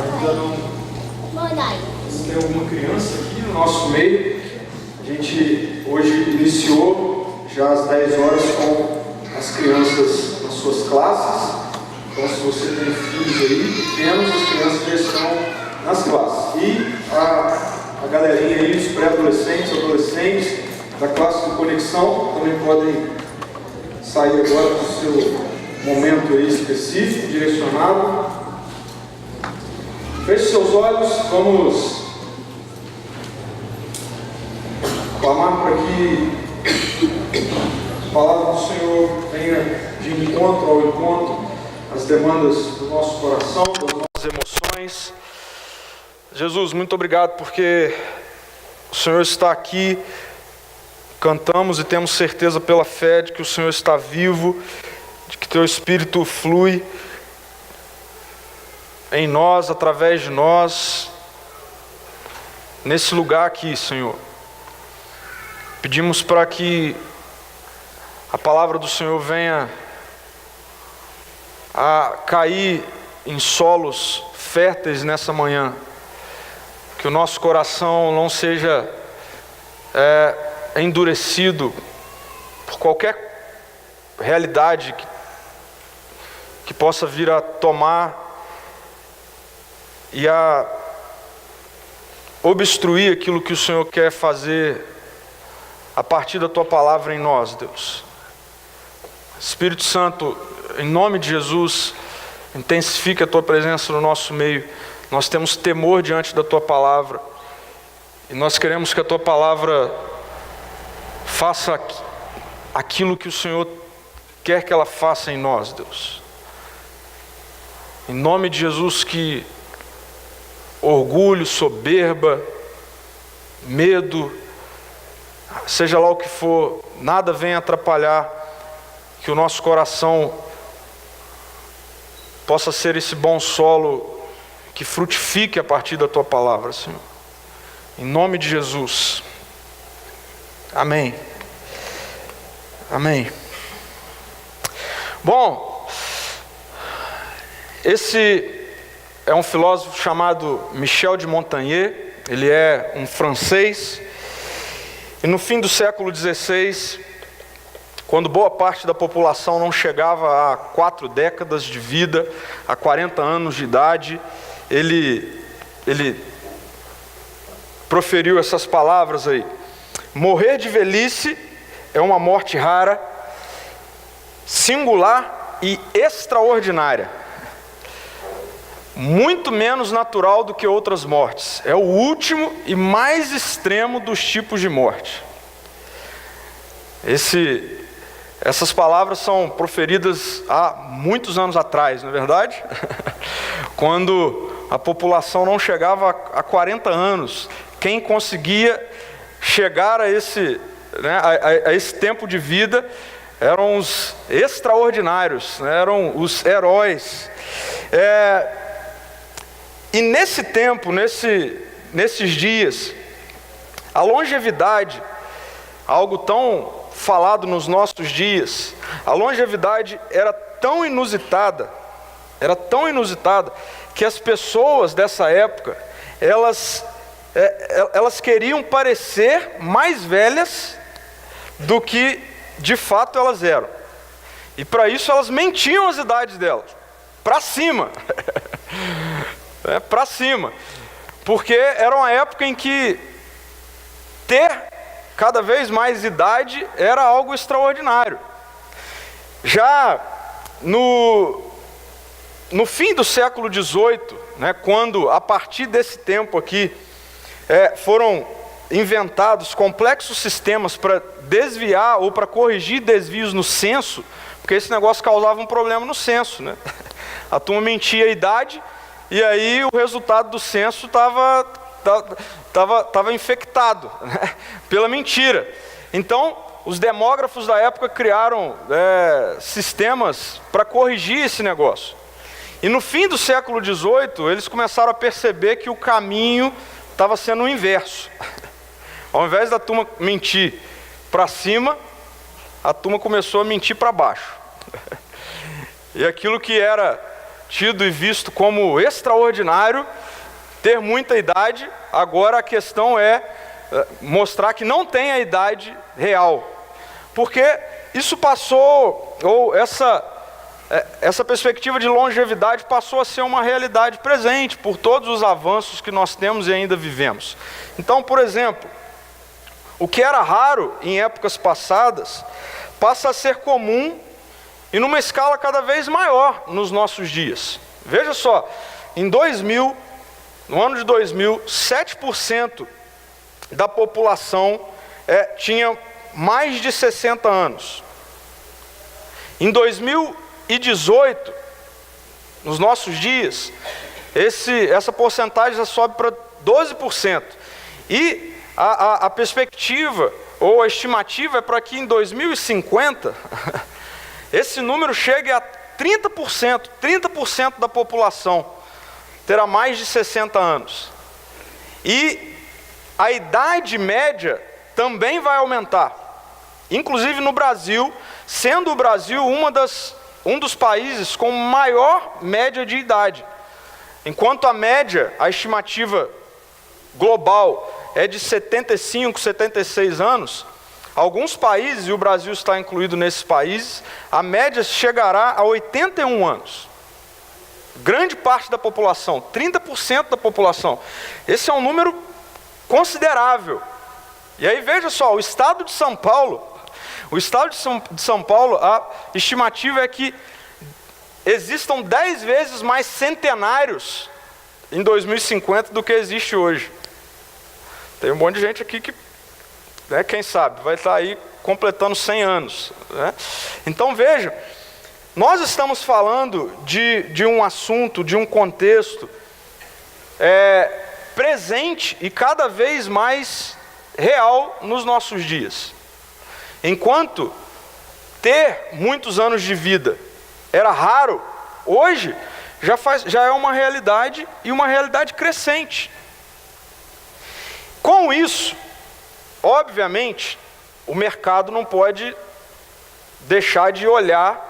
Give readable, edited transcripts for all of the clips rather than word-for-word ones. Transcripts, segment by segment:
Ainda não tem alguma criança aqui no nosso meio. A gente hoje iniciou já às 10 horas com as crianças nas suas classes. Então, se você tem filhos aí pequenos, as crianças já estão nas classes. E a galerinha aí, os pré-adolescentes, adolescentes da classe de conexão, também podem sair agora do seu momento aí específico, direcionado. Feche seus olhos, vamos clamar para que a palavra do Senhor venha de encontro ao encontro às demandas do nosso coração, das nossas emoções. Jesus, muito obrigado porque o Senhor está aqui. Cantamos e temos certeza pela fé de que o Senhor está vivo, de que Teu Espírito flui em nós, através de nós, nesse lugar aqui, Senhor. Pedimos para que a palavra do Senhor venha a cair em solos férteis nessa manhã, que o nosso coração não seja endurecido por qualquer realidade que possa vir a tomar e a obstruir aquilo que o Senhor quer fazer a partir da Tua palavra em nós, Deus. Espírito Santo, em nome de Jesus, intensifica a Tua presença no nosso meio. Nós temos temor diante da Tua palavra e nós queremos que a Tua palavra faça aquilo que o Senhor quer que ela faça em nós, Deus. Em nome de Jesus, que orgulho, soberba, medo, seja lá o que for, nada venha atrapalhar que o nosso coração possa ser esse bom solo que frutifique a partir da Tua palavra, Senhor. Em nome de Jesus. Amém. Amém. Bom, esse é um filósofo chamado Michel de Montaigne. Ele é um francês. E no fim do século XVI, quando boa parte da população não chegava a 4 décadas de vida, a 40 anos de idade, ele proferiu essas palavras aí: morrer de velhice é uma morte rara, singular e extraordinária, muito menos natural do que outras mortes. É o último e mais extremo dos tipos de morte. Essas palavras são proferidas há muitos anos atrás, não é verdade? Quando a população não chegava a 40 anos, quem conseguia chegar a esse tempo de vida eram os extraordinários, né? Eram os heróis. E nesse tempo, nesses dias, a longevidade, algo tão falado nos nossos dias, a longevidade era tão inusitada, que as pessoas dessa época, elas queriam parecer mais velhas do que de fato elas eram. E para isso elas mentiam as idades delas, para cima. Para cima. Porque era uma época em que ter cada vez mais idade era algo extraordinário. Já no fim do século XVIII, né, quando a partir desse tempo aqui foram inventados complexos sistemas para desviar ou para corrigir desvios no censo, porque esse negócio causava um problema no censo, né? A turma mentia a idade e aí o resultado do censo estava infectado, né, pela mentira. Então, os demógrafos da época criaram sistemas para corrigir esse negócio. E no fim do século XVIII, eles começaram a perceber que o caminho estava sendo o inverso. Ao invés da turma mentir para cima, a turma começou a mentir para baixo. E aquilo que era tido e visto como extraordinário ter muita idade. Agora a questão é mostrar que não tem a idade real, porque isso passou, ou essa perspectiva de longevidade passou a ser uma realidade presente por todos os avanços que nós temos e ainda vivemos. Então, por exemplo, o que era raro em épocas passadas passa a ser comum e numa escala cada vez maior nos nossos dias. Veja só, no ano de 2000, 7% da população tinha mais de 60 anos. Em 2018, nos nossos dias, essa porcentagem já sobe para 12%. E a perspectiva, ou a estimativa, é para que em 2050, esse número chegue a 30%. 30% da população terá mais de 60 anos. E a idade média também vai aumentar. Inclusive no Brasil, sendo o Brasil um dos países com maior média de idade. Enquanto a média, a estimativa global é de 75, 76 anos, alguns países, e o Brasil está incluído nesses países, a média chegará a 81 anos. Grande parte da população, 30% da população. Esse é um número considerável. E aí veja só, o estado de São Paulo, a estimativa é que existam 10 vezes mais centenários em 2050 do que existe hoje. Tem um monte de gente aqui que, quem sabe, vai estar aí completando 100 anos. Então veja, nós estamos falando de um assunto, de um contexto presente e cada vez mais real nos nossos dias. Enquanto ter muitos anos de vida era raro, hoje já é uma realidade e uma realidade crescente. Com isso, obviamente, o mercado não pode deixar de olhar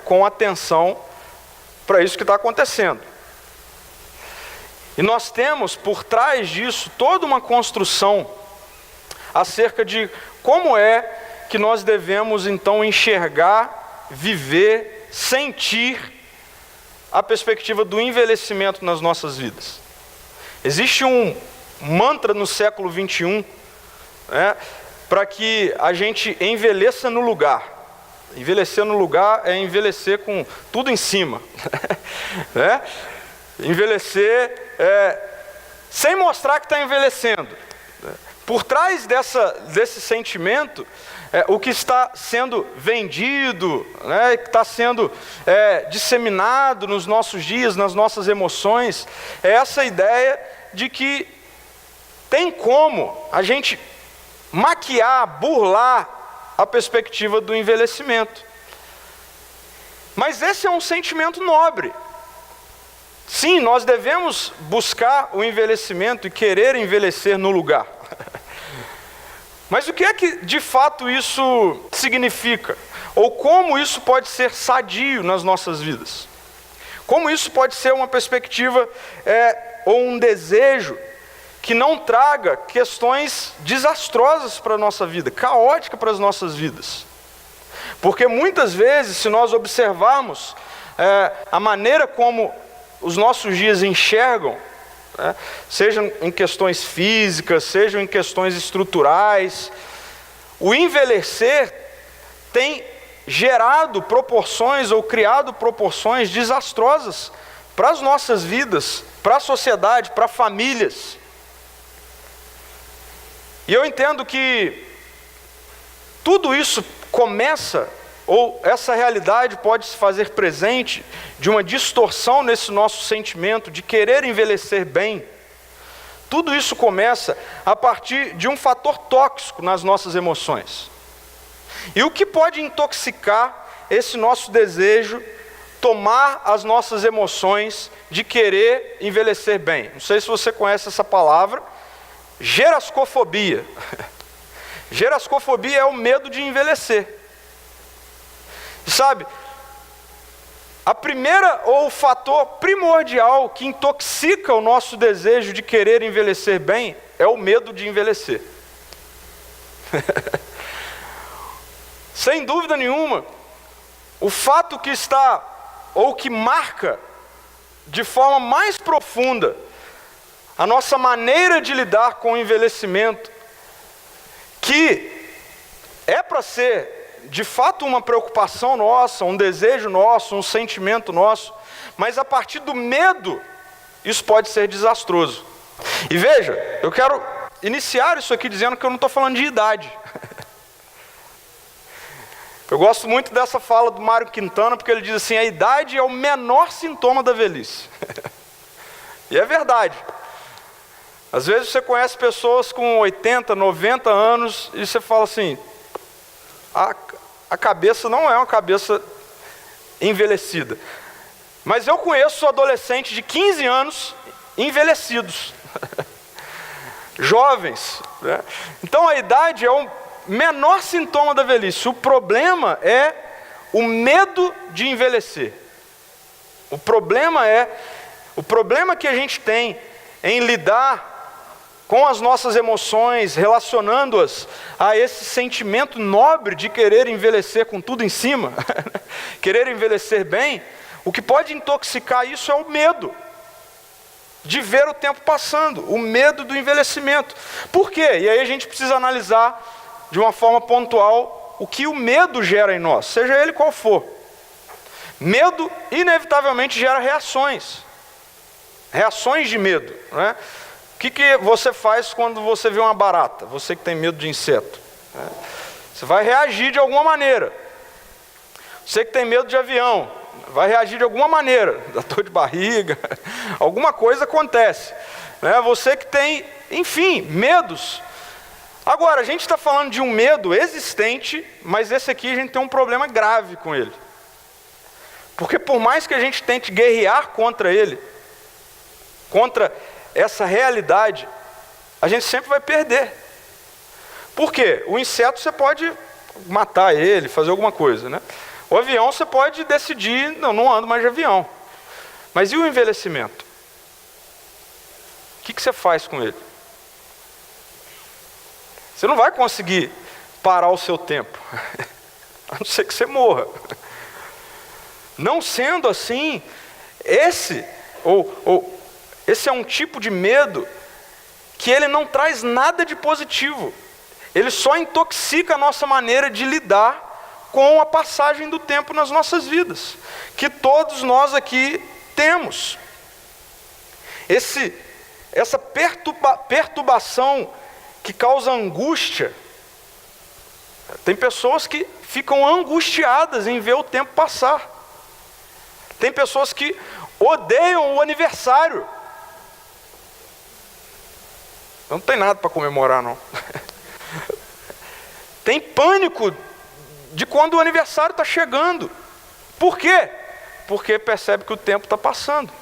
com atenção para isso que está acontecendo. E nós temos por trás disso toda uma construção acerca de como é que nós devemos então enxergar, viver, sentir a perspectiva do envelhecimento nas nossas vidas. Existe um mantra no século 21, para que a gente envelheça no lugar. Envelhecer no lugar é envelhecer com tudo em cima. Envelhecer sem mostrar que está envelhecendo. Por trás desse sentimento, o que está sendo vendido, que está sendo disseminado nos nossos dias, nas nossas emoções, é essa ideia de que tem como a gente maquiar, burlar a perspectiva do envelhecimento. Mas esse é um sentimento nobre. Sim, nós devemos buscar o envelhecimento e querer envelhecer no lugar. Mas o que é que de fato isso significa? Ou como isso pode ser sadio nas nossas vidas? Como isso pode ser uma perspectiva ou um desejo que não traga questões desastrosas para a nossa vida, caótica para as nossas vidas? Porque muitas vezes, se nós observarmos a maneira como os nossos dias enxergam, sejam em questões físicas, sejam em questões estruturais, o envelhecer tem gerado proporções ou criado proporções desastrosas para as nossas vidas, para a sociedade, para famílias. E eu entendo que tudo isso começa, ou essa realidade pode se fazer presente de uma distorção nesse nosso sentimento de querer envelhecer bem. Tudo isso começa a partir de um fator tóxico nas nossas emoções. E o que pode intoxicar esse nosso desejo, tomar as nossas emoções de querer envelhecer bem? Não sei se você conhece essa palavra, gerascofobia. Gerascofobia é o medo de envelhecer. Sabe, A primeira, ou o fator primordial que intoxica o nosso desejo de querer envelhecer bem, é o medo de envelhecer. Sem dúvida nenhuma, o fato que está, ou que marca de forma mais profunda a nossa maneira de lidar com o envelhecimento, que é para ser de fato uma preocupação nossa, um desejo nosso, um sentimento nosso, mas a partir do medo, isso pode ser desastroso. E veja, eu quero iniciar isso aqui dizendo que eu não estou falando de idade. Eu gosto muito dessa fala do Mário Quintana, porque ele diz assim: a idade é o menor sintoma da velhice. E é verdade. Às vezes você conhece pessoas com 80, 90 anos e você fala assim, a cabeça não é uma cabeça envelhecida. Mas eu conheço adolescentes de 15 anos envelhecidos. Jovens, né? Então a idade é o menor sintoma da velhice. O problema é o medo de envelhecer. O problema que a gente tem em lidar com as nossas emoções, relacionando-as a esse sentimento nobre de querer envelhecer com tudo em cima, querer envelhecer bem, o que pode intoxicar isso é o medo de ver o tempo passando, o medo do envelhecimento. Por quê? E aí a gente precisa analisar de uma forma pontual o que o medo gera em nós, seja ele qual for. Medo inevitavelmente gera reações de medo, né? O que você faz quando você vê uma barata? Você que tem medo de inseto, né? Você vai reagir de alguma maneira. Você que tem medo de avião, vai reagir de alguma maneira, dá dor de barriga, alguma coisa acontece, né? Você que tem, enfim, medos. Agora, a gente está falando de um medo existente, mas esse aqui a gente tem um problema grave com ele. Porque por mais que a gente tente guerrear contra ele, contra essa realidade, a gente sempre vai perder. Por quê? O inseto você pode matar ele, fazer alguma coisa, né? O avião você pode decidir, não ando mais de avião. Mas e o envelhecimento? O que você faz com ele? Você não vai conseguir parar o seu tempo, a não ser que você morra. Não sendo assim, esse é um tipo de medo que ele não traz nada de positivo. Ele só intoxica a nossa maneira de lidar com a passagem do tempo nas nossas vidas, que todos nós aqui temos. Essa perturbação que causa angústia. Tem pessoas que ficam angustiadas em ver o tempo passar. Tem pessoas que odeiam o aniversário. Não tem nada para comemorar, não. Tem pânico de quando o aniversário está chegando. Por quê? Porque percebe que o tempo está passando.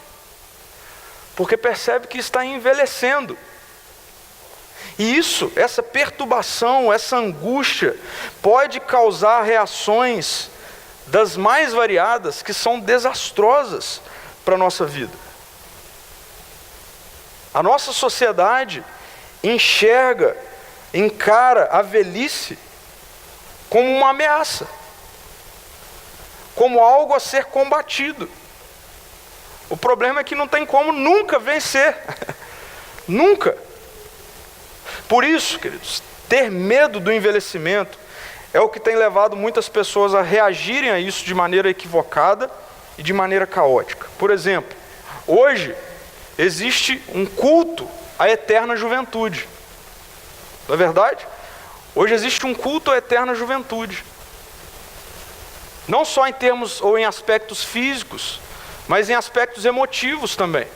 Porque percebe que está envelhecendo. E essa perturbação, essa angústia, pode causar reações das mais variadas que são desastrosas para a nossa vida. A nossa sociedade encara a velhice como uma ameaça, como algo a ser combatido. O problema é que não tem como nunca vencer, nunca. Por isso, queridos, ter medo do envelhecimento é o que tem levado muitas pessoas a reagirem a isso de maneira equivocada e de maneira caótica. Por exemplo, hoje existe um culto à eterna juventude. Não é verdade? Hoje existe um culto à eterna juventude. Não só em termos ou em aspectos físicos, mas em aspectos emotivos também.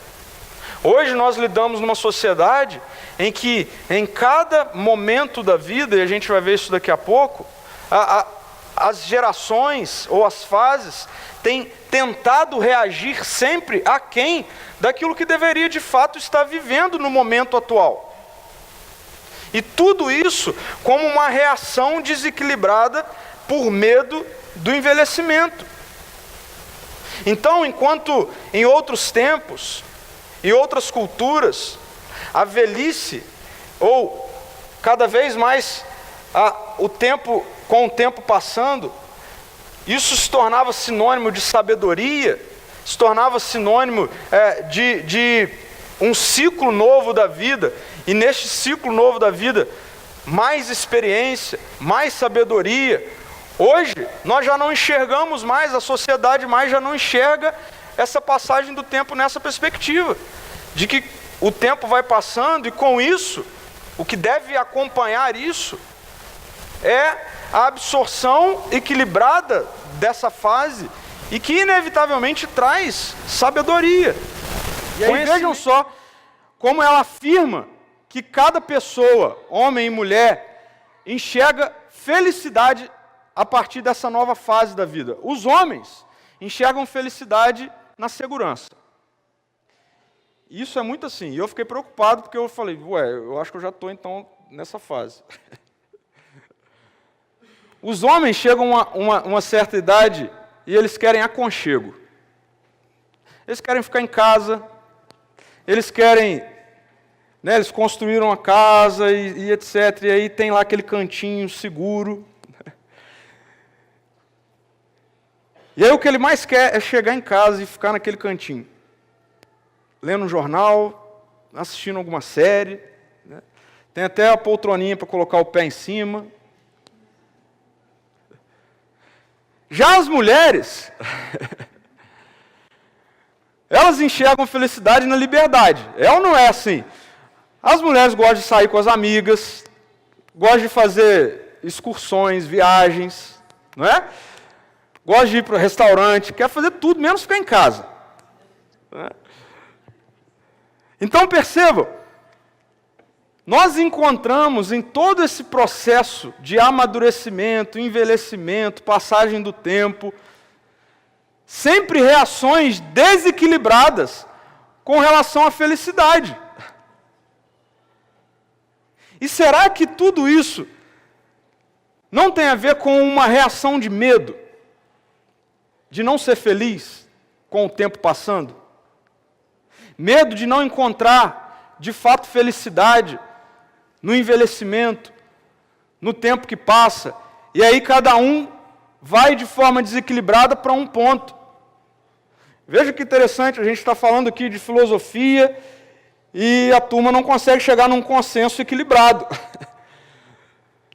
Hoje nós lidamos numa sociedade em que em cada momento da vida, e a gente vai ver isso daqui a pouco, as gerações ou as fases têm tentado reagir sempre aquém daquilo que deveria de fato estar vivendo no momento atual. E tudo isso como uma reação desequilibrada por medo do envelhecimento. Então, enquanto em outros tempos, em outras culturas, a velhice, ou cada vez mais com o tempo passando, isso se tornava sinônimo de sabedoria, se tornava sinônimo de um ciclo novo da vida, e neste ciclo novo da vida, mais experiência, mais sabedoria. Hoje, nós já não enxergamos mais, a sociedade mais já não enxerga essa passagem do tempo nessa perspectiva, de que o tempo vai passando e com isso, o que deve acompanhar isso é a absorção equilibrada dessa fase e que inevitavelmente traz sabedoria. E aí vejam só como ela afirma que cada pessoa, homem e mulher, enxerga felicidade a partir dessa nova fase da vida. Os homens enxergam felicidade na segurança. Isso é muito assim. E eu fiquei preocupado porque eu falei, eu acho que eu já estou então nessa fase. Os homens chegam a uma certa idade e eles querem aconchego. Eles querem ficar em casa, eles querem, eles construíram uma casa e etc. E aí tem lá aquele cantinho seguro. E aí o que ele mais quer é chegar em casa e ficar naquele cantinho, lendo um jornal, assistindo alguma série, tem até a poltroninha para colocar o pé em cima. Já as mulheres, elas enxergam felicidade na liberdade. É ou não é assim? As mulheres gostam de sair com as amigas, gostam de fazer excursões, viagens, não é? Gostam de ir para o restaurante, quer fazer tudo, menos ficar em casa. Não é? Então percebam, nós encontramos em todo esse processo de amadurecimento, envelhecimento, passagem do tempo, sempre reações desequilibradas com relação à felicidade. E será que tudo isso não tem a ver com uma reação de medo, de não ser feliz com o tempo passando? Medo de não encontrar, de fato, felicidade no envelhecimento, no tempo que passa. E aí cada um vai de forma desequilibrada para um ponto. Veja que interessante, a gente está falando aqui de filosofia e a turma não consegue chegar num consenso equilibrado.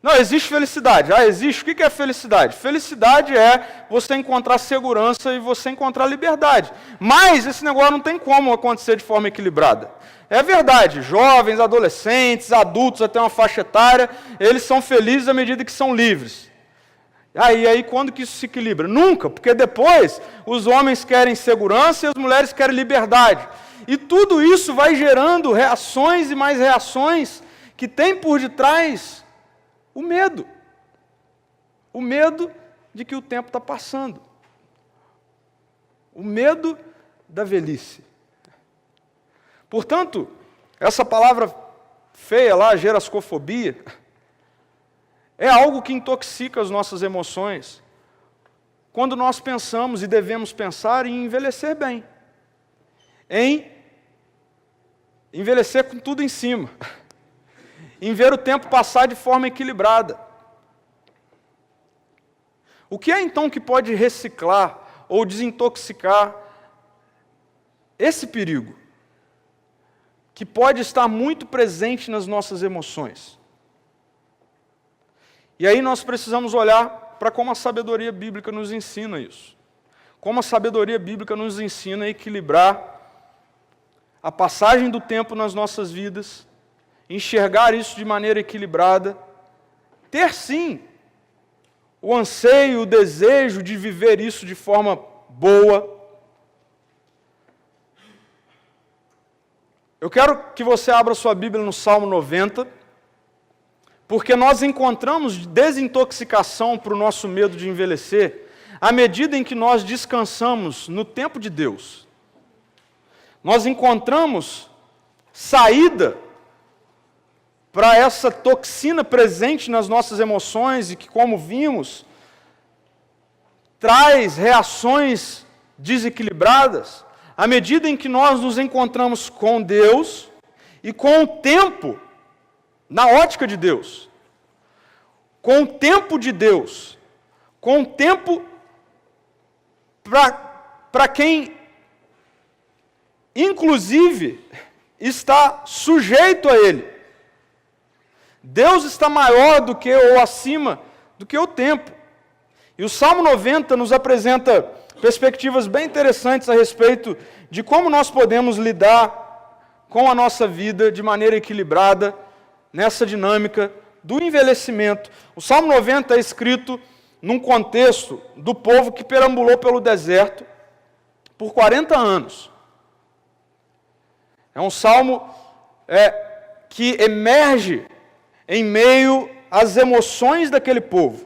Não, existe felicidade. Existe. O que é felicidade? Felicidade é você encontrar segurança e você encontrar liberdade. Mas esse negócio não tem como acontecer de forma equilibrada. É verdade, jovens, adolescentes, adultos até uma faixa etária, eles são felizes à medida que são livres. Aí quando que isso se equilibra? Nunca, porque depois os homens querem segurança e as mulheres querem liberdade. E tudo isso vai gerando reações e mais reações que tem por detrás o medo. O medo de que o tempo está passando. O medo da velhice. Portanto, essa palavra feia lá, gerascofobia, é algo que intoxica as nossas emoções quando nós pensamos e devemos pensar em envelhecer bem, em envelhecer com tudo em cima, em ver o tempo passar de forma equilibrada. O que é então que pode reciclar ou desintoxicar esse perigo, que pode estar muito presente nas nossas emoções? E aí nós precisamos olhar para como a sabedoria bíblica nos ensina isso. Como a sabedoria bíblica nos ensina a equilibrar a passagem do tempo nas nossas vidas, enxergar isso de maneira equilibrada, ter sim o anseio, o desejo de viver isso de forma boa. Eu quero que você abra sua Bíblia no Salmo 90, porque nós encontramos desintoxicação para o nosso medo de envelhecer à medida em que nós descansamos no tempo de Deus. Nós encontramos saída para essa toxina presente nas nossas emoções e que, como vimos, traz reações desequilibradas, à medida em que nós nos encontramos com Deus e com o tempo, na ótica de Deus, com o tempo de Deus, com o tempo para quem, inclusive, está sujeito a Ele. Deus está maior do que ou acima do que o tempo. E o Salmo 90 nos apresenta perspectivas bem interessantes a respeito de como nós podemos lidar com a nossa vida de maneira equilibrada nessa dinâmica do envelhecimento. O Salmo 90 é escrito num contexto do povo que perambulou pelo deserto por 40 anos. É um salmo que emerge em meio às emoções daquele povo,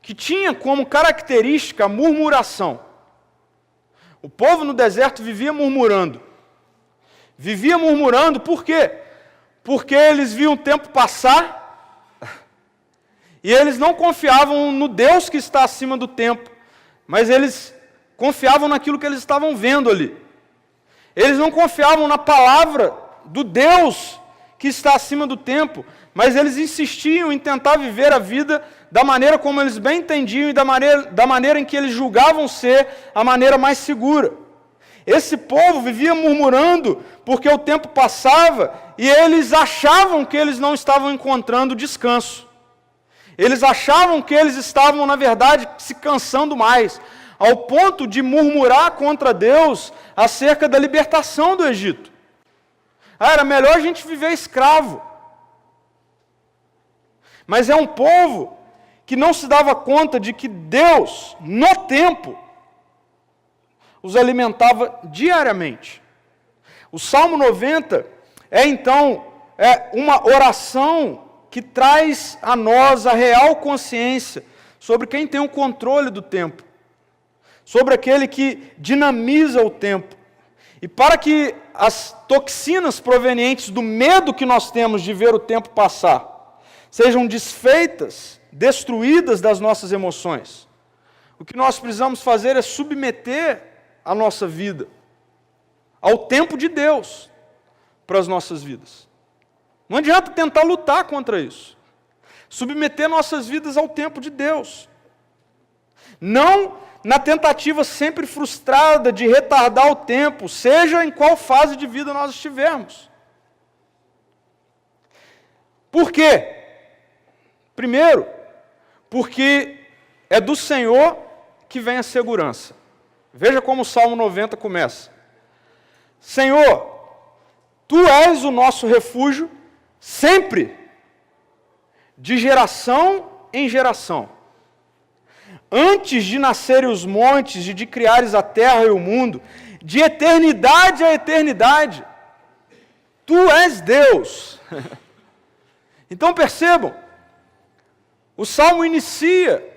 que tinha como característica a murmuração. O povo no deserto vivia murmurando. Vivia murmurando por quê? Porque eles viam o tempo passar e eles não confiavam no Deus que está acima do tempo, mas eles confiavam naquilo que eles estavam vendo ali. Eles não confiavam na palavra do Deus que está acima do tempo, mas eles insistiam em tentar viver a vida da maneira como eles bem entendiam e da maneira em que eles julgavam ser a maneira mais segura. Esse povo vivia murmurando porque o tempo passava e eles achavam que eles não estavam encontrando descanso. Eles achavam que eles estavam, na verdade, se cansando mais, ao ponto de murmurar contra Deus acerca da libertação do Egito. Era melhor a gente viver escravo. Mas é um povo que não se dava conta de que Deus, no tempo, os alimentava diariamente. O Salmo 90 então uma oração que traz a nós a real consciência sobre quem tem o controle do tempo, sobre aquele que dinamiza o tempo. E para que as toxinas provenientes do medo que nós temos de ver o tempo passar sejam desfeitas, destruídas das nossas emoções, o que nós precisamos fazer é submeter a nossa vida ao tempo de Deus para as nossas vidas. Não adianta tentar lutar contra isso. Submeter nossas vidas ao tempo de Deus. Não na tentativa sempre frustrada de retardar o tempo, seja em qual fase de vida nós estivermos. Por quê? Primeiro, porque é do Senhor que vem a segurança. Veja como o Salmo 90 começa. Senhor, Tu és o nosso refúgio sempre, de geração em geração. Antes de nascerem os montes e de criares a terra e o mundo, de eternidade a eternidade, Tu és Deus. Então percebam, o Salmo inicia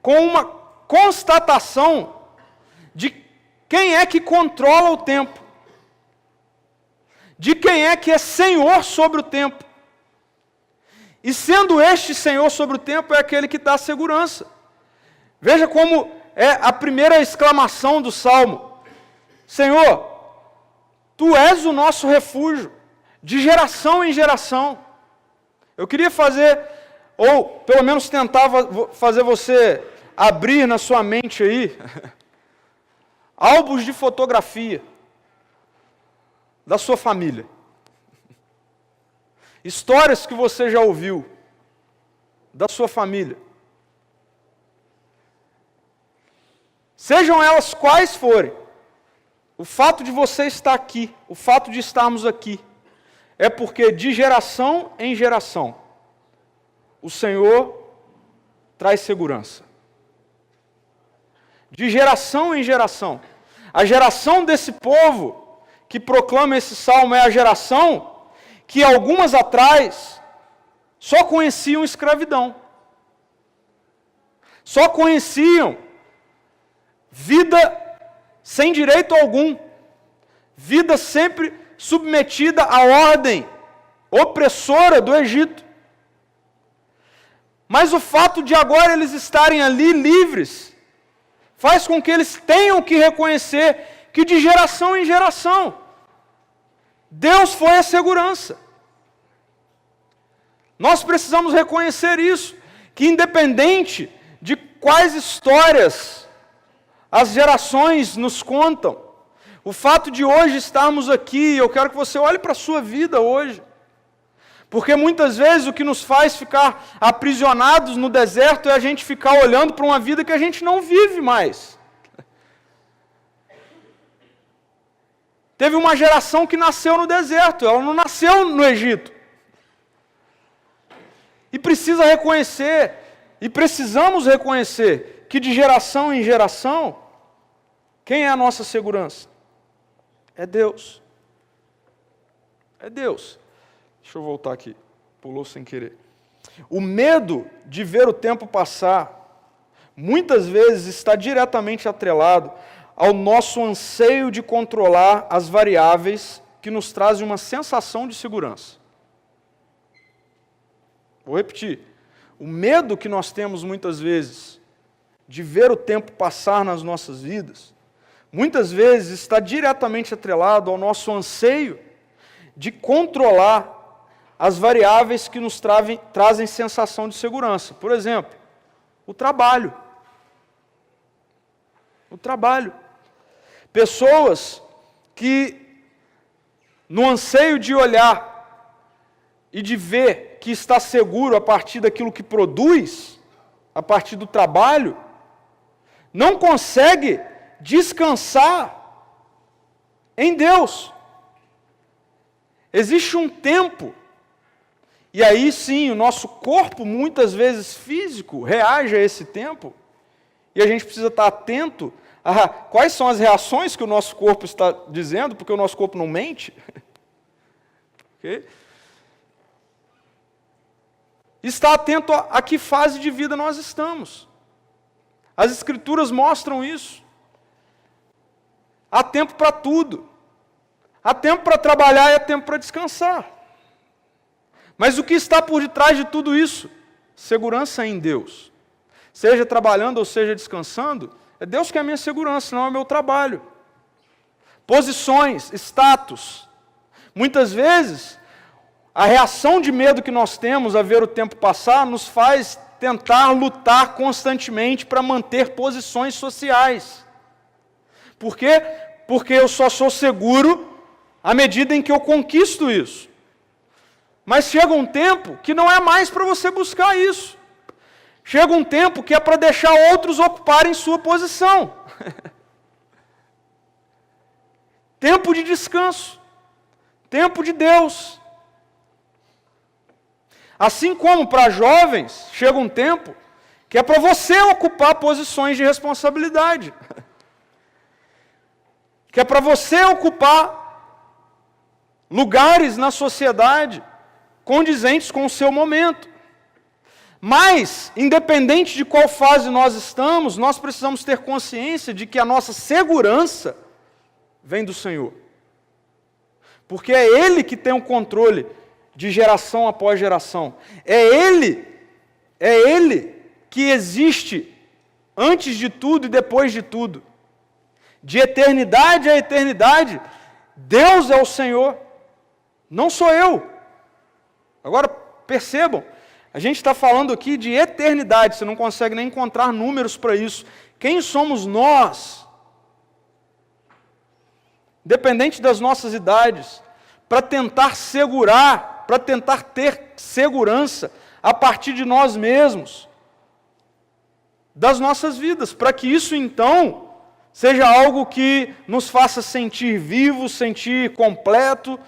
com uma constatação de quem é que controla o tempo, de quem é que é Senhor sobre o tempo. E sendo este Senhor sobre o tempo, é aquele que dá segurança. Veja como é a primeira exclamação do Salmo. Senhor, Tu és o nosso refúgio, de geração em geração. Eu queria fazer, ou pelo menos tentava fazer você abrir na sua mente aí, álbuns de fotografia da sua família. Histórias que você já ouviu da sua família. Sejam elas quais forem, o fato de você estar aqui, o fato de estarmos aqui, é porque de geração em geração, o Senhor traz segurança. De geração em geração. A geração desse povo que proclama esse salmo é a geração que algumas atrás só conheciam escravidão. Só conheciam vida sem direito algum. Vida sempre submetida à ordem opressora do Egito. Mas o fato de agora eles estarem ali livres faz com que eles tenham que reconhecer que de geração em geração, Deus foi a segurança. Nós precisamos reconhecer isso, que independente de quais histórias as gerações nos contam, o fato de hoje estarmos aqui, eu quero que você olhe para a sua vida hoje, porque muitas vezes o que nos faz ficar aprisionados no deserto é a gente ficar olhando para uma vida que a gente não vive mais. Teve uma geração que nasceu no deserto, ela não nasceu no Egito. E precisa reconhecer, e precisamos reconhecer, que de geração em geração, quem é a nossa segurança? É Deus. É Deus. Deixa eu voltar aqui, pulou sem querer. O medo de ver o tempo passar, muitas vezes está diretamente atrelado ao nosso anseio de controlar as variáveis que nos trazem uma sensação de segurança. Vou repetir. O medo que nós temos muitas vezes de ver o tempo passar nas nossas vidas, muitas vezes está diretamente atrelado ao nosso anseio de controlar as variáveis que nos trazem sensação de segurança. Por exemplo, o trabalho. O trabalho. Pessoas que, no anseio de olhar e de ver que está seguro a partir daquilo que produz, a partir do trabalho, não consegue descansar em Deus. Existe um tempo, e aí sim, o nosso corpo, muitas vezes físico, reage a esse tempo, e a gente precisa estar atento a quais são as reações que o nosso corpo está dizendo, porque o nosso corpo não mente. Okay? Está atento a que fase de vida nós estamos. As Escrituras mostram isso. Há tempo para tudo. Há tempo para trabalhar e há tempo para descansar. Mas o que está por detrás de tudo isso? Segurança em Deus. Seja trabalhando ou seja descansando, é Deus que é a minha segurança, não é o meu trabalho. Posições, status. Muitas vezes, a reação de medo que nós temos a ver o tempo passar nos faz tentar lutar constantemente para manter posições sociais. Por quê? Porque eu só sou seguro à medida em que eu conquisto isso. Mas chega um tempo que não é mais para você buscar isso. Chega um tempo que é para deixar outros ocuparem sua posição. Tempo de descanso. Tempo de Deus. Assim como para jovens, chega um tempo que é para você ocupar posições de responsabilidade. Que é para você ocupar lugares na sociedade condizentes com o seu momento. Mas, independente de qual fase nós estamos, nós precisamos ter consciência de que a nossa segurança vem do Senhor. Porque é Ele que tem o controle de geração após geração. É Ele que existe antes de tudo e depois de tudo. De eternidade a eternidade, Deus é o Senhor, não sou eu. Agora, percebam, a gente está falando aqui de eternidade, você não consegue nem encontrar números para isso. Quem somos nós? Dependente das nossas idades, para tentar segurar, para tentar ter segurança a partir de nós mesmos, das nossas vidas, para que isso então seja algo que nos faça sentir vivos, sentir completo.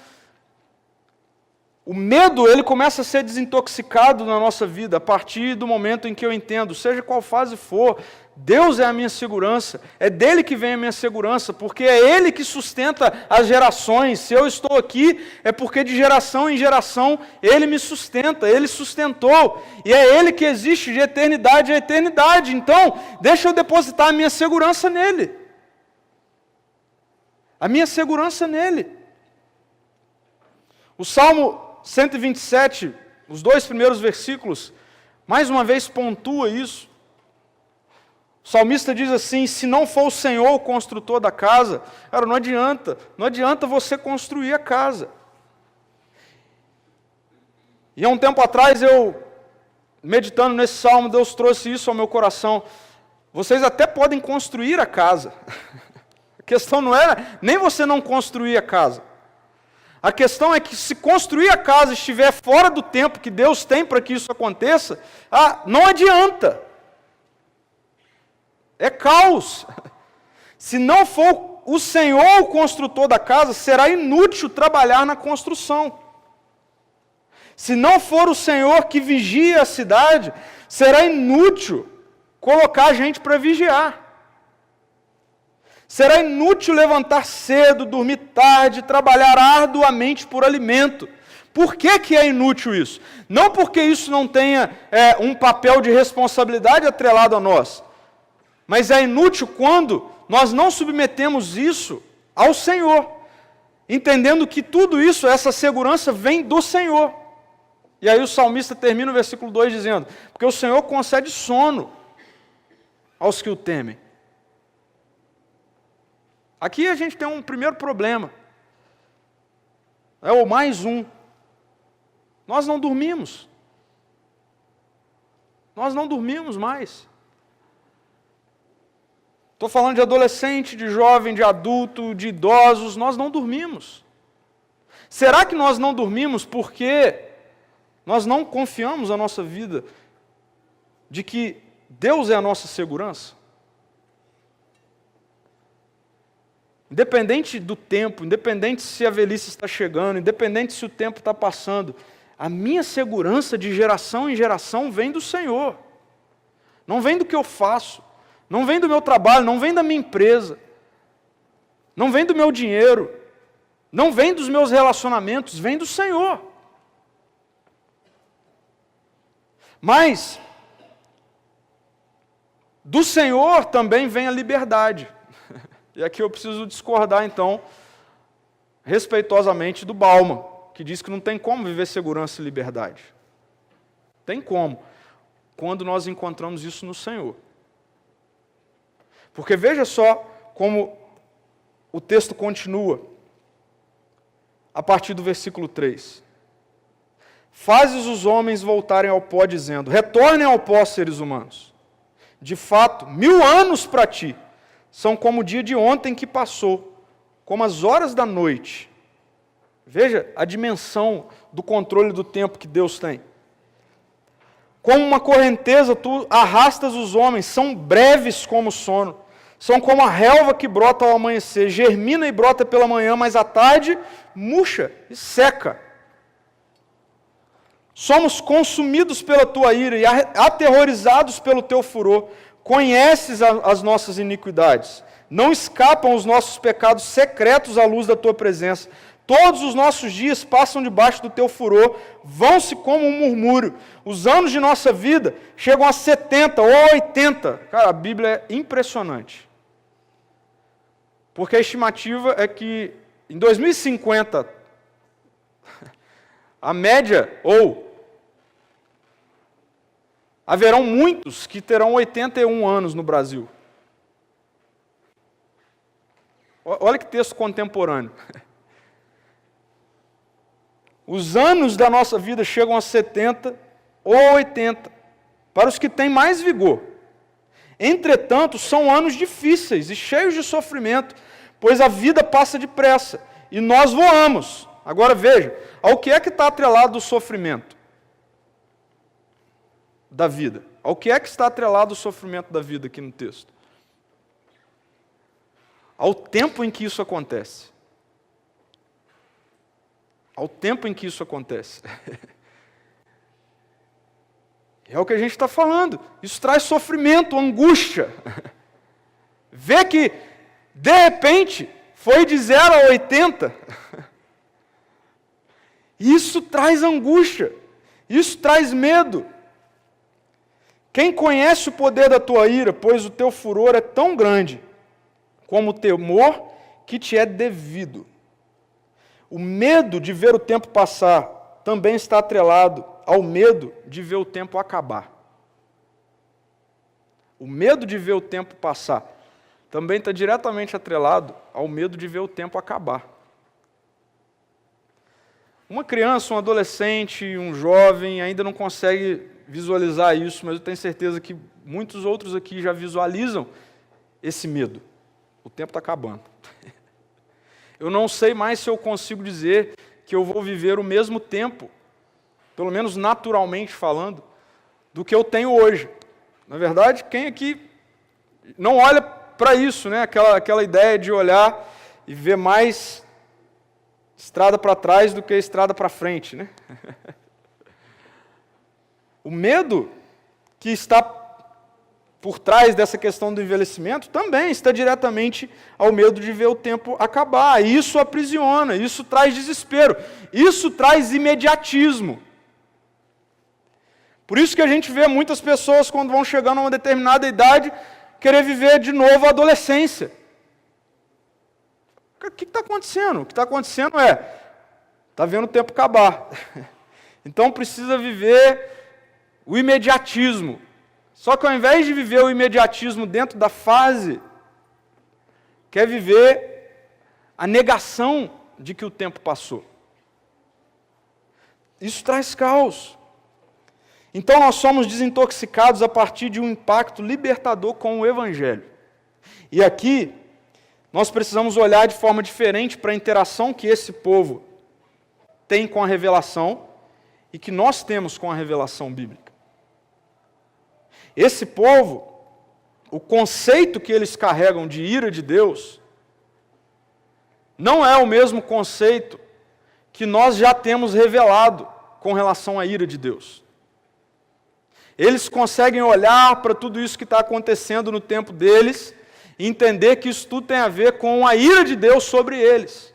O medo, ele começa a ser desintoxicado na nossa vida a partir do momento em que eu entendo, seja qual fase for, Deus é a minha segurança, é dele que vem a minha segurança, porque é Ele que sustenta as gerações. Se eu estou aqui, é porque de geração em geração Ele me sustenta, Ele sustentou, e é Ele que existe de eternidade a eternidade. Então, deixa eu depositar a minha segurança nele. A minha segurança nele. O Salmo 127, os 2 primeiros versículos, mais uma vez pontua isso. O salmista diz assim: se não for o Senhor o construtor da casa, cara, não adianta você construir a casa. E há um tempo atrás eu, meditando nesse salmo, Deus trouxe isso ao meu coração. Vocês até podem construir a casa. A questão não é nem você não construir a casa. A questão é que se construir a casa estiver fora do tempo que Deus tem para que isso aconteça, não adianta. É caos. Se não for o Senhor o construtor da casa, será inútil trabalhar na construção. Se não for o Senhor que vigia a cidade, será inútil colocar gente para vigiar. Será inútil levantar cedo, dormir tarde, trabalhar arduamente por alimento. Por que é inútil isso? Não porque isso não tenha um papel de responsabilidade atrelado a nós, mas é inútil quando nós não submetemos isso ao Senhor, entendendo que tudo isso, essa segurança, vem do Senhor. E aí o salmista termina o versículo 2 dizendo: porque o Senhor concede sono aos que o temem. Aqui a gente tem um primeiro problema. Ou mais um. Nós não dormimos. Nós não dormimos mais. Estou falando de adolescente, de jovem, de adulto, de idosos. Nós não dormimos. Será que nós não dormimos porque nós não confiamos a nossa vida de que Deus é a nossa segurança? Independente do tempo, independente se a velhice está chegando, independente se o tempo está passando, a minha segurança de geração em geração vem do Senhor. Não vem do que eu faço, não vem do meu trabalho, não vem da minha empresa, não vem do meu dinheiro, não vem dos meus relacionamentos, vem do Senhor. Mas do Senhor também vem a liberdade. E aqui eu preciso discordar, então, respeitosamente do Bauman, que diz que não tem como viver segurança e liberdade. Tem como, quando nós encontramos isso no Senhor. Porque veja só como o texto continua, a partir do versículo 3. Fazes os homens voltarem ao pó, dizendo: retornem ao pó, seres humanos. De fato, 1000 anos para ti são como o dia de ontem que passou, como as horas da noite. Veja a dimensão do controle do tempo que Deus tem. Como uma correnteza, tu arrastas os homens, são breves como o sono. São como a relva que brota ao amanhecer, germina e brota pela manhã, mas à tarde murcha e seca. Somos consumidos pela tua ira e aterrorizados pelo teu furor. Conheces as nossas iniquidades. Não escapam os nossos pecados secretos à luz da tua presença. Todos os nossos dias passam debaixo do teu furor, vão-se como um murmúrio. Os anos de nossa vida chegam a 70 ou 80. Cara, a Bíblia é impressionante. Porque a estimativa é que em 2050, a média, haverão muitos que terão 81 anos no Brasil. Olha que texto contemporâneo. Os anos da nossa vida chegam a 70 ou 80, para os que têm mais vigor. Entretanto, são anos difíceis e cheios de sofrimento, pois a vida passa depressa e nós voamos. Agora veja, ao que é que está atrelado o sofrimento da vida? Ao que é que está atrelado o sofrimento da vida aqui no texto? Ao tempo em que isso acontece. Ao tempo em que isso acontece. É o que a gente está falando. Isso traz sofrimento, angústia. Vê que, de repente, foi de 0 a 80. Isso traz angústia. Isso traz medo. Quem conhece o poder da tua ira, pois o teu furor é tão grande, como o temor que te é devido. O medo de ver o tempo passar também está atrelado ao medo de ver o tempo acabar. o medo de ver o tempo passar, também está diretamente atrelado ao medo de ver o tempo acabar. Uma criança, um adolescente, um jovem ainda não consegue visualizar isso, mas eu tenho certeza que muitos outros aqui já visualizam esse medo. O tempo está acabando. Eu não sei mais se eu consigo dizer que eu vou viver o mesmo tempo, pelo menos naturalmente falando, do que eu tenho hoje. Na verdade, quem aqui não olha para isso, né? Aquela ideia de olhar e ver mais estrada para trás do que estrada para frente, né? O medo que está por trás dessa questão do envelhecimento também está diretamente ao medo de ver o tempo acabar. Isso aprisiona, isso traz desespero, isso traz imediatismo. Por isso que a gente vê muitas pessoas, quando vão chegando a uma determinada idade, querer viver de novo a adolescência. O que está acontecendo? O que está acontecendo está vendo o tempo acabar. Então precisa viver o imediatismo. Só que ao invés de viver o imediatismo dentro da fase, quer viver a negação de que o tempo passou. Isso traz caos. Então nós somos desintoxicados a partir de um impacto libertador com o Evangelho. E aqui, nós precisamos olhar de forma diferente para a interação que esse povo tem com a revelação e que nós temos com a revelação bíblica. Esse povo, o conceito que eles carregam de ira de Deus, não é o mesmo conceito que nós já temos revelado com relação à ira de Deus. Eles conseguem olhar para tudo isso que está acontecendo no tempo deles e entender que isso tudo tem a ver com a ira de Deus sobre eles.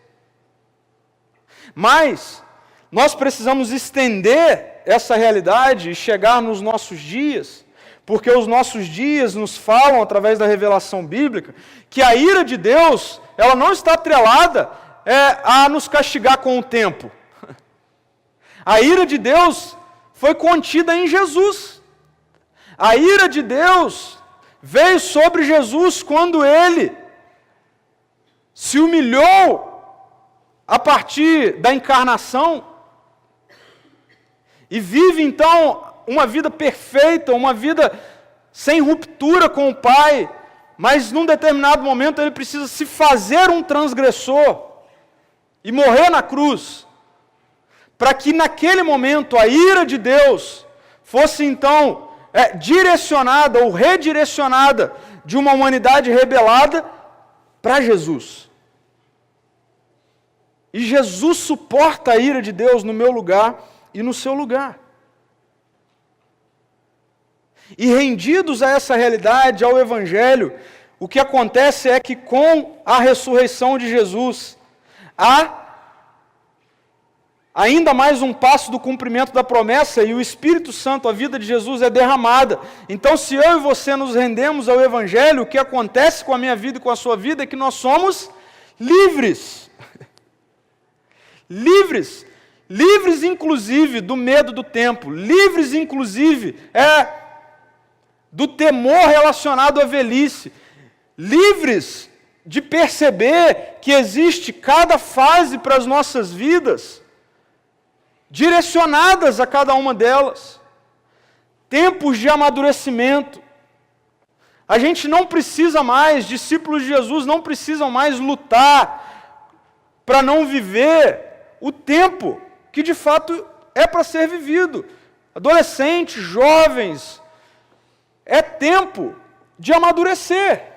Mas nós precisamos estender essa realidade e chegar nos nossos dias, porque os nossos dias nos falam, através da revelação bíblica, que a ira de Deus, ela não está atrelada a nos castigar com o tempo. A ira de Deus foi contida em Jesus. A ira de Deus veio sobre Jesus quando Ele se humilhou a partir da encarnação e vive então uma vida perfeita, uma vida sem ruptura com o Pai, mas num determinado momento Ele precisa se fazer um transgressor e morrer na cruz, para que naquele momento a ira de Deus fosse então direcionada ou redirecionada de uma humanidade rebelada para Jesus. E Jesus suporta a ira de Deus no meu lugar e no seu lugar. E rendidos a essa realidade, ao Evangelho, o que acontece é que com a ressurreição de Jesus, há ainda mais um passo do cumprimento da promessa e o Espírito Santo, a vida de Jesus é derramada. Então, se eu e você nos rendemos ao Evangelho, o que acontece com a minha vida e com a sua vida é que nós somos livres. Livres. Livres, inclusive, do medo do tempo. Livres, inclusive, do temor relacionado à velhice. Livres de perceber que existe cada fase para as nossas vidas, direcionadas a cada uma delas, tempos de amadurecimento. A gente não precisa mais, discípulos de Jesus não precisam mais lutar para não viver o tempo que de fato é para ser vivido. Adolescentes, jovens, é tempo de amadurecer,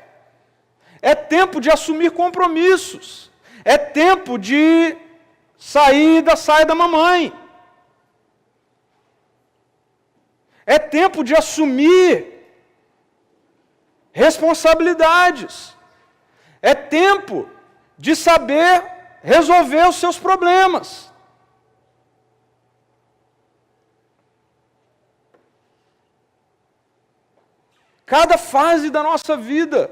é tempo de assumir compromissos, é tempo de sair da saia da mamãe. É tempo de assumir responsabilidades. É tempo de saber resolver os seus problemas. Cada fase da nossa vida,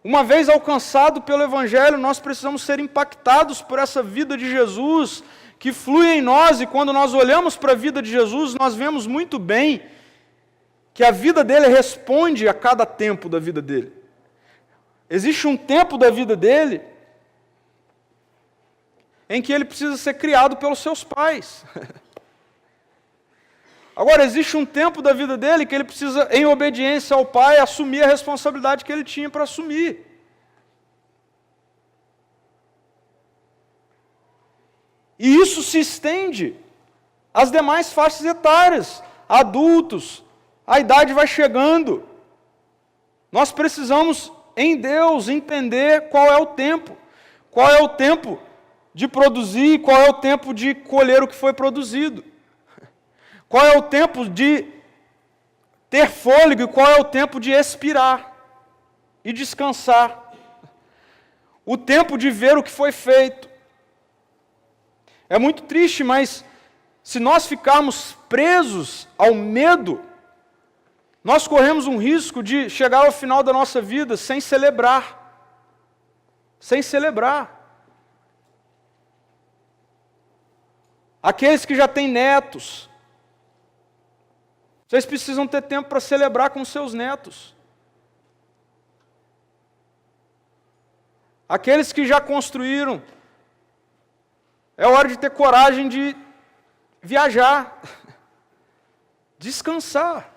uma vez alcançado pelo Evangelho, nós precisamos ser impactados por essa vida de Jesus que flui em nós, e quando nós olhamos para a vida de Jesus, nós vemos muito bem que a vida dele responde a cada tempo da vida dele. Existe um tempo da vida dele em que ele precisa ser criado pelos seus pais. Agora, existe um tempo da vida dele que ele precisa, em obediência ao pai, assumir a responsabilidade que ele tinha para assumir. E isso se estende às demais faixas etárias, adultos, a idade vai chegando. Nós precisamos, em Deus, entender qual é o tempo. Qual é o tempo de produzir, qual é o tempo de colher o que foi produzido. Qual é o tempo de ter fôlego e qual é o tempo de expirar e descansar. O tempo de ver o que foi feito. É muito triste, mas se nós ficarmos presos ao medo, nós corremos um risco de chegar ao final da nossa vida sem celebrar. Sem celebrar. Aqueles que já têm netos, vocês precisam ter tempo para celebrar com seus netos. Aqueles que já construíram, é hora de ter coragem de viajar, descansar,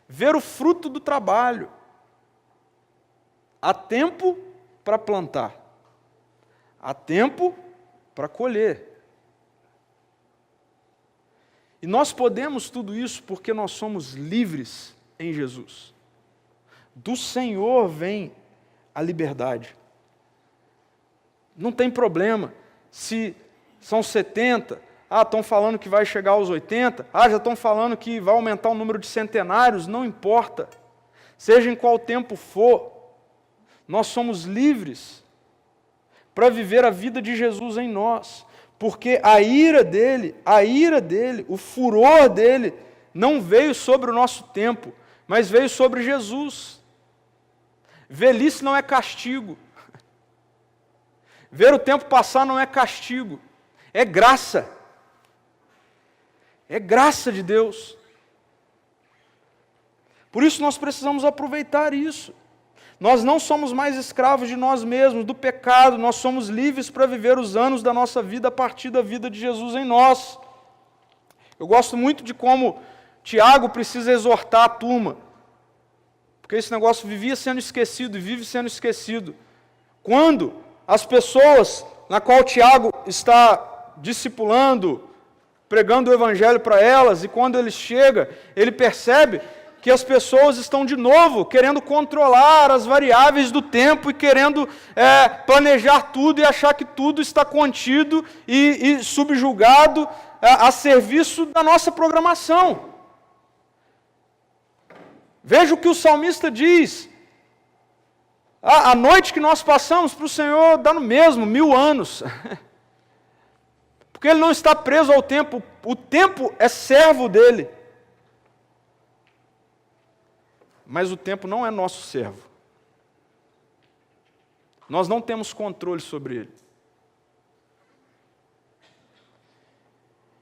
ver o fruto do trabalho. Há tempo para plantar, há tempo para colher. E nós podemos tudo isso porque nós somos livres em Jesus. Do Senhor vem a liberdade. Não tem problema se são 70, estão falando que vai chegar aos 80, já estão falando que vai aumentar o número de centenários, não importa. Seja em qual tempo for, nós somos livres para viver a vida de Jesus em nós. Porque a ira dele, o furor dele, não veio sobre o nosso tempo, mas veio sobre Jesus. Velhice não é castigo. Ver o tempo passar não é castigo, é graça. É graça de Deus. Por isso nós precisamos aproveitar isso. Nós não somos mais escravos de nós mesmos, do pecado, nós somos livres para viver os anos da nossa vida a partir da vida de Jesus em nós. Eu gosto muito de como Tiago precisa exortar a turma, porque esse negócio vivia sendo esquecido e vive sendo esquecido. Quando as pessoas na qual Tiago está discipulando, pregando o evangelho para elas, e quando ele chega, ele percebe que as pessoas estão de novo querendo controlar as variáveis do tempo e querendo planejar tudo e achar que tudo está contido e subjugado a serviço da nossa programação. Veja o que o salmista diz. A noite que nós passamos para o Senhor dá no mesmo, 1000 anos. Porque Ele não está preso ao tempo, o tempo é servo dEle. Mas o tempo não é nosso servo. Nós não temos controle sobre ele.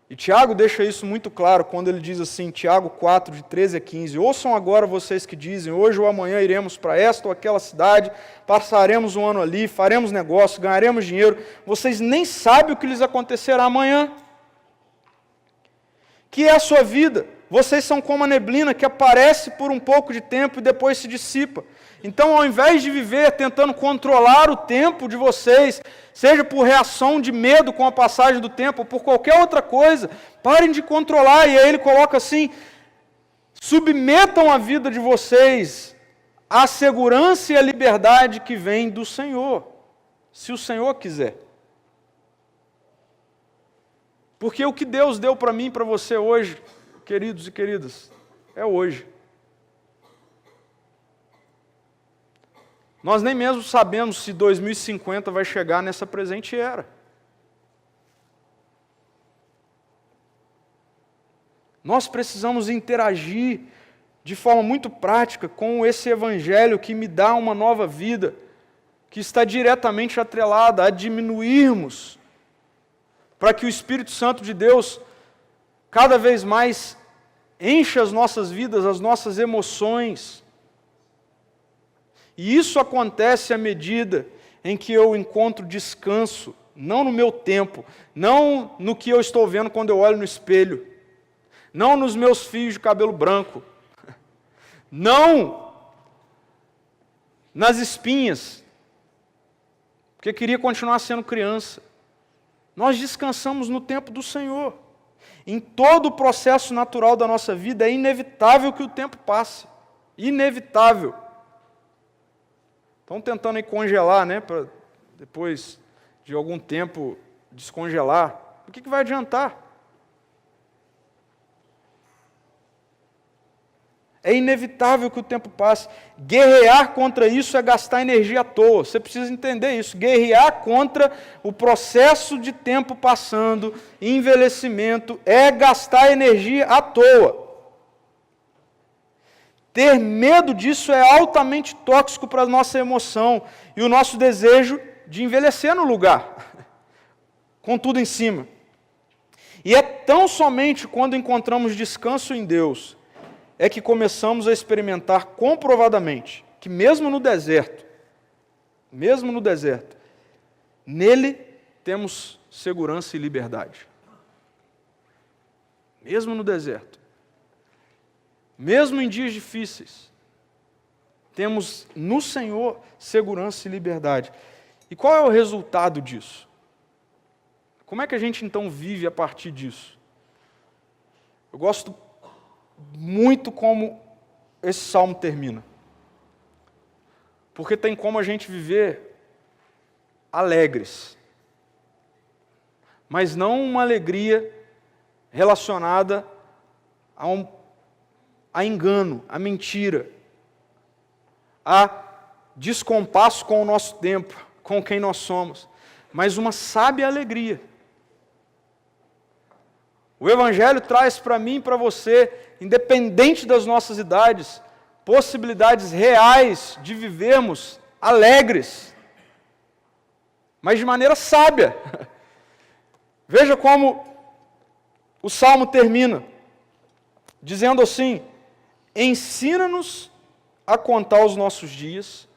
E Tiago deixa isso muito claro quando ele diz assim, Tiago 4, de 13 a 15, ouçam agora vocês que dizem, hoje ou amanhã iremos para esta ou aquela cidade, passaremos um ano ali, faremos negócio, ganharemos dinheiro, vocês nem sabem o que lhes acontecerá amanhã. Que é a sua vida? Vocês são como a neblina que aparece por um pouco de tempo e depois se dissipa. Então, ao invés de viver tentando controlar o tempo de vocês, seja por reação de medo com a passagem do tempo, ou por qualquer outra coisa, parem de controlar. E aí ele coloca assim, submetam a vida de vocês à segurança e à liberdade que vem do Senhor, se o Senhor quiser. Porque o que Deus deu para mim e para você hoje, queridos e queridas, é hoje. Nós nem mesmo sabemos se 2050 vai chegar nessa presente era. Nós precisamos interagir de forma muito prática com esse evangelho que me dá uma nova vida, que está diretamente atrelada a diminuirmos, para que o Espírito Santo de Deus cada vez mais enche as nossas vidas, as nossas emoções. E isso acontece à medida em que eu encontro descanso, não no meu tempo, não no que eu estou vendo quando eu olho no espelho, não nos meus fios de cabelo branco, não nas espinhas, porque queria continuar sendo criança. Nós descansamos no tempo do Senhor. Em todo o processo natural da nossa vida é inevitável que o tempo passe. Inevitável. Estão tentando aí congelar, né, para depois de algum tempo descongelar. O que vai adiantar? É inevitável que o tempo passe. Guerrear contra isso é gastar energia à toa. Você precisa entender isso. Guerrear contra o processo de tempo passando, envelhecimento, é gastar energia à toa. Ter medo disso é altamente tóxico para a nossa emoção e o nosso desejo de envelhecer no lugar, com tudo em cima. E é tão somente quando encontramos descanso em Deus é que começamos a experimentar comprovadamente que mesmo no deserto, nele temos segurança e liberdade. Mesmo no deserto. Mesmo em dias difíceis, temos no Senhor segurança e liberdade. E qual é o resultado disso? Como é que a gente então vive a partir disso? Eu gosto muito como esse salmo termina. Porque tem como a gente viver alegres. Mas não uma alegria relacionada a engano, a mentira, a descompasso com o nosso tempo, com quem nós somos, mas uma sábia alegria. O Evangelho traz para mim e para você, independente das nossas idades, possibilidades reais de vivermos alegres, mas de maneira sábia. Veja como o Salmo termina, dizendo assim: ensina-nos a contar os nossos dias,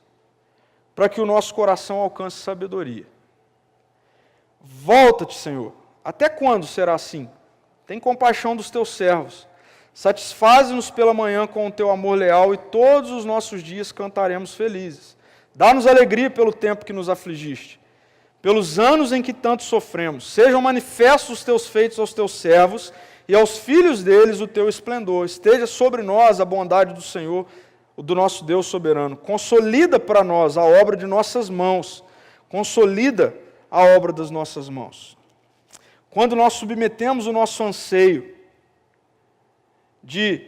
para que o nosso coração alcance sabedoria. Volta-te, Senhor. Até quando será assim? Tem compaixão dos teus servos. Satisfaze-nos pela manhã com o teu amor leal e todos os nossos dias cantaremos felizes. Dá-nos alegria pelo tempo que nos afligiste, pelos anos em que tanto sofremos. Sejam manifestos os teus feitos aos teus servos e aos filhos deles o teu esplendor. Esteja sobre nós a bondade do Senhor, do nosso Deus soberano. Consolida para nós a obra de nossas mãos. Consolida a obra das nossas mãos. Quando nós submetemos o nosso anseio de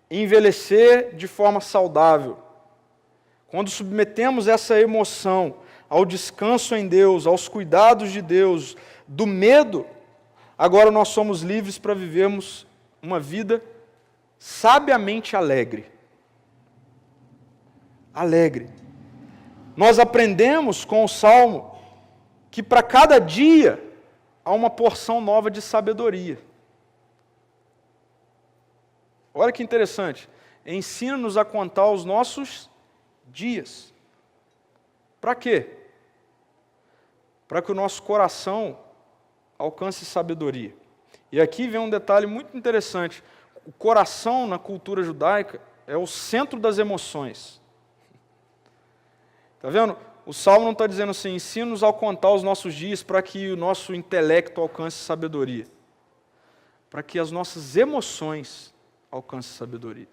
envelhecer de forma saudável, quando submetemos essa emoção ao descanso em Deus, aos cuidados de Deus, do medo, agora nós somos livres para vivermos uma vida sabiamente alegre. Alegre. Nós aprendemos com o Salmo que para cada dia há uma porção nova de sabedoria. Olha que interessante. Ensina-nos a contar os nossos dias. Para quê? Para que o nosso coração alcance sabedoria. E aqui vem um detalhe muito interessante. O coração, na cultura judaica, é o centro das emoções. Está vendo? O Salmo não está dizendo assim, ensina-nos a contar os nossos dias para que o nosso intelecto alcance sabedoria. Para que as nossas emoções alcancem sabedoria.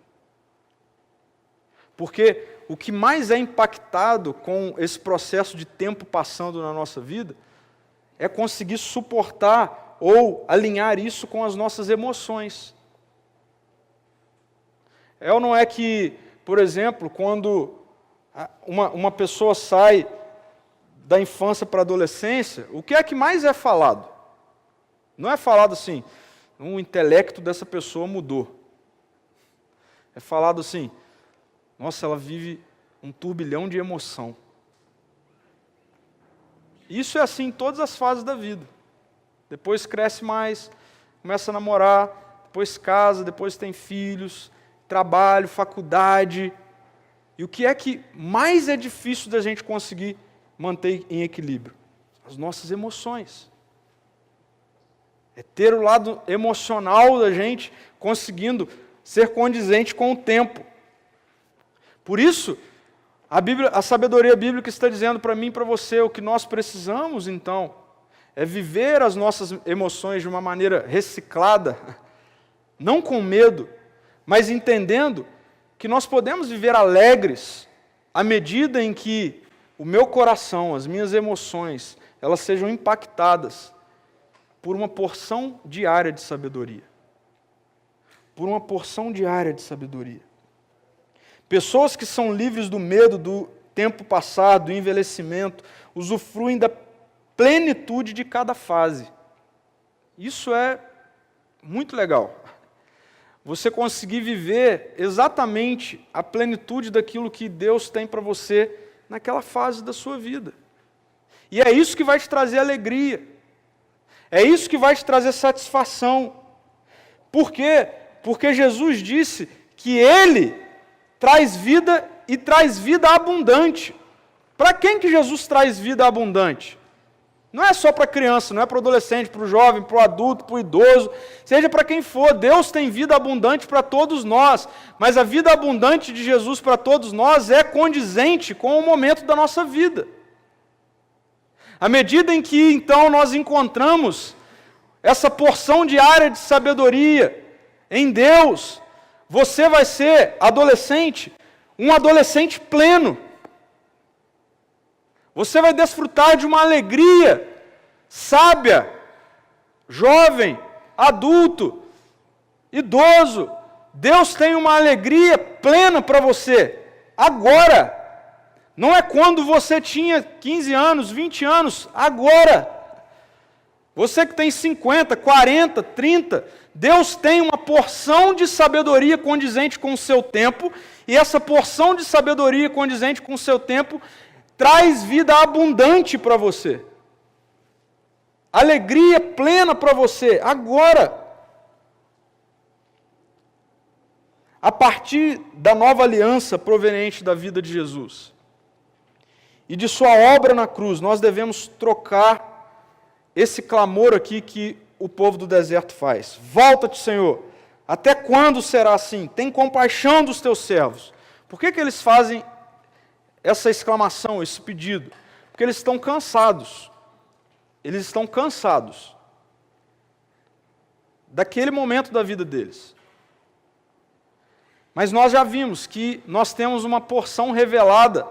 Porque o que mais é impactado com esse processo de tempo passando na nossa vida é conseguir suportar ou alinhar isso com as nossas emoções. É ou não é que, por exemplo, quando uma pessoa sai da infância para a adolescência, o que é que mais é falado? Não é falado assim, o intelecto dessa pessoa mudou. É falado assim, nossa, ela vive um turbilhão de emoção. Isso é assim em todas as fases da vida. Depois cresce mais, começa a namorar, depois casa, depois tem filhos, trabalho, faculdade. E o que é que mais é difícil da gente conseguir manter em equilíbrio? As nossas emoções. É ter o lado emocional da gente conseguindo ser condizente com o tempo. Por isso, a sabedoria bíblica está dizendo para mim e para você, o que nós precisamos, então, é viver as nossas emoções de uma maneira reciclada, não com medo, mas entendendo que nós podemos viver alegres à medida em que o meu coração, as minhas emoções, elas sejam impactadas por uma porção diária de sabedoria. Por uma porção diária de sabedoria. Pessoas que são livres do medo do tempo passado, do envelhecimento, usufruem da plenitude de cada fase. Isso é muito legal. Você conseguir viver exatamente a plenitude daquilo que Deus tem para você naquela fase da sua vida. E é isso que vai te trazer alegria. É isso que vai te trazer satisfação. Por quê? Porque Jesus disse que Ele traz vida e traz vida abundante. Para quem que Jesus traz vida abundante? Não é só para criança, não é para o adolescente, para o jovem, para o adulto, para o idoso, seja para quem for. Deus tem vida abundante para todos nós, mas a vida abundante de Jesus para todos nós é condizente com o momento da nossa vida. À medida em que, então, nós encontramos essa porção diária de sabedoria em Deus, você vai ser adolescente, um adolescente pleno. Você vai desfrutar de uma alegria sábia, jovem, adulto, idoso. Deus tem uma alegria plena para você, agora. Não é quando você tinha 15 anos, 20 anos, agora. Você que tem 50, 40, 30, Deus tem uma porção de sabedoria condizente com o seu tempo, e essa porção de sabedoria condizente com o seu tempo traz vida abundante para você. Alegria plena para você, agora. A partir da nova aliança proveniente da vida de Jesus e de sua obra na cruz, nós devemos trocar esse clamor aqui que o povo do deserto faz. Volta-te, Senhor. Até quando será assim? Tem compaixão dos teus servos. Por que eles fazem essa exclamação, esse pedido? Porque eles estão cansados. Eles estão cansados daquele momento da vida deles. Mas nós já vimos que nós temos uma porção revelada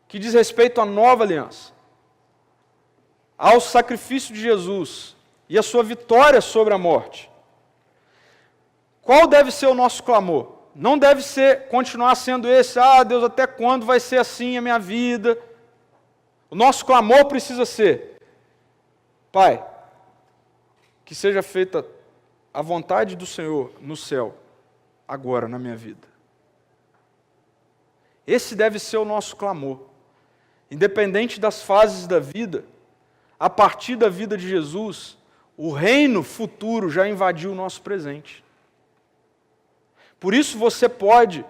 que diz respeito à nova aliança, ao sacrifício de Jesus e a sua vitória sobre a morte. Qual deve ser o nosso clamor? Não deve ser continuar sendo esse, Deus, até quando vai ser assim a minha vida? O nosso clamor precisa ser, Pai, que seja feita a vontade do Senhor no céu, agora na minha vida. Esse deve ser o nosso clamor. Independente das fases da vida, a partir da vida de Jesus, o reino futuro já invadiu o nosso presente. Por isso você pode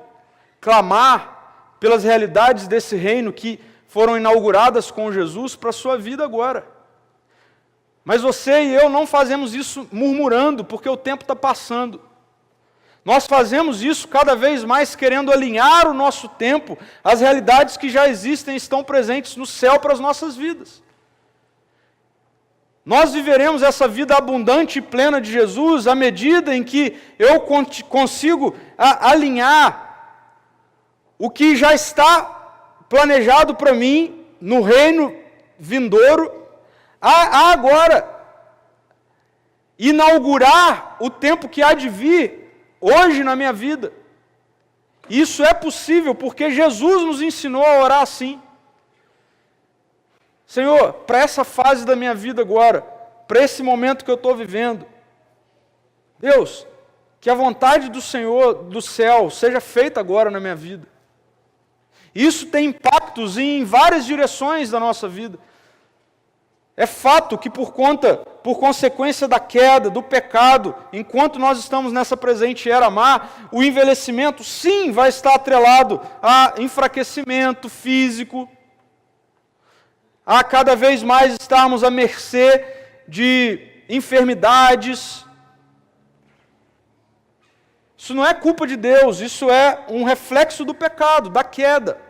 clamar pelas realidades desse reino que foram inauguradas com Jesus para a sua vida agora. Mas você e eu não fazemos isso murmurando, porque o tempo está passando. Nós fazemos isso cada vez mais querendo alinhar o nosso tempo às realidades que já existem e estão presentes no céu para as nossas vidas. Nós viveremos essa vida abundante e plena de Jesus à medida em que eu consigo alinhar o que já está planejado para mim no reino vindouro a agora. Inaugurar o tempo que há de vir hoje na minha vida. Isso é possível porque Jesus nos ensinou a orar assim. Senhor, para essa fase da minha vida agora, para esse momento que eu estou vivendo, Deus, que a vontade do Senhor do céu seja feita agora na minha vida. Isso tem impactos em várias direções da nossa vida. É fato que por por consequência da queda, do pecado, enquanto nós estamos nessa presente era má, o envelhecimento, sim, vai estar atrelado a enfraquecimento físico, a cada vez mais estarmos à mercê de enfermidades. Isso não é culpa de Deus, isso é um reflexo do pecado, da queda.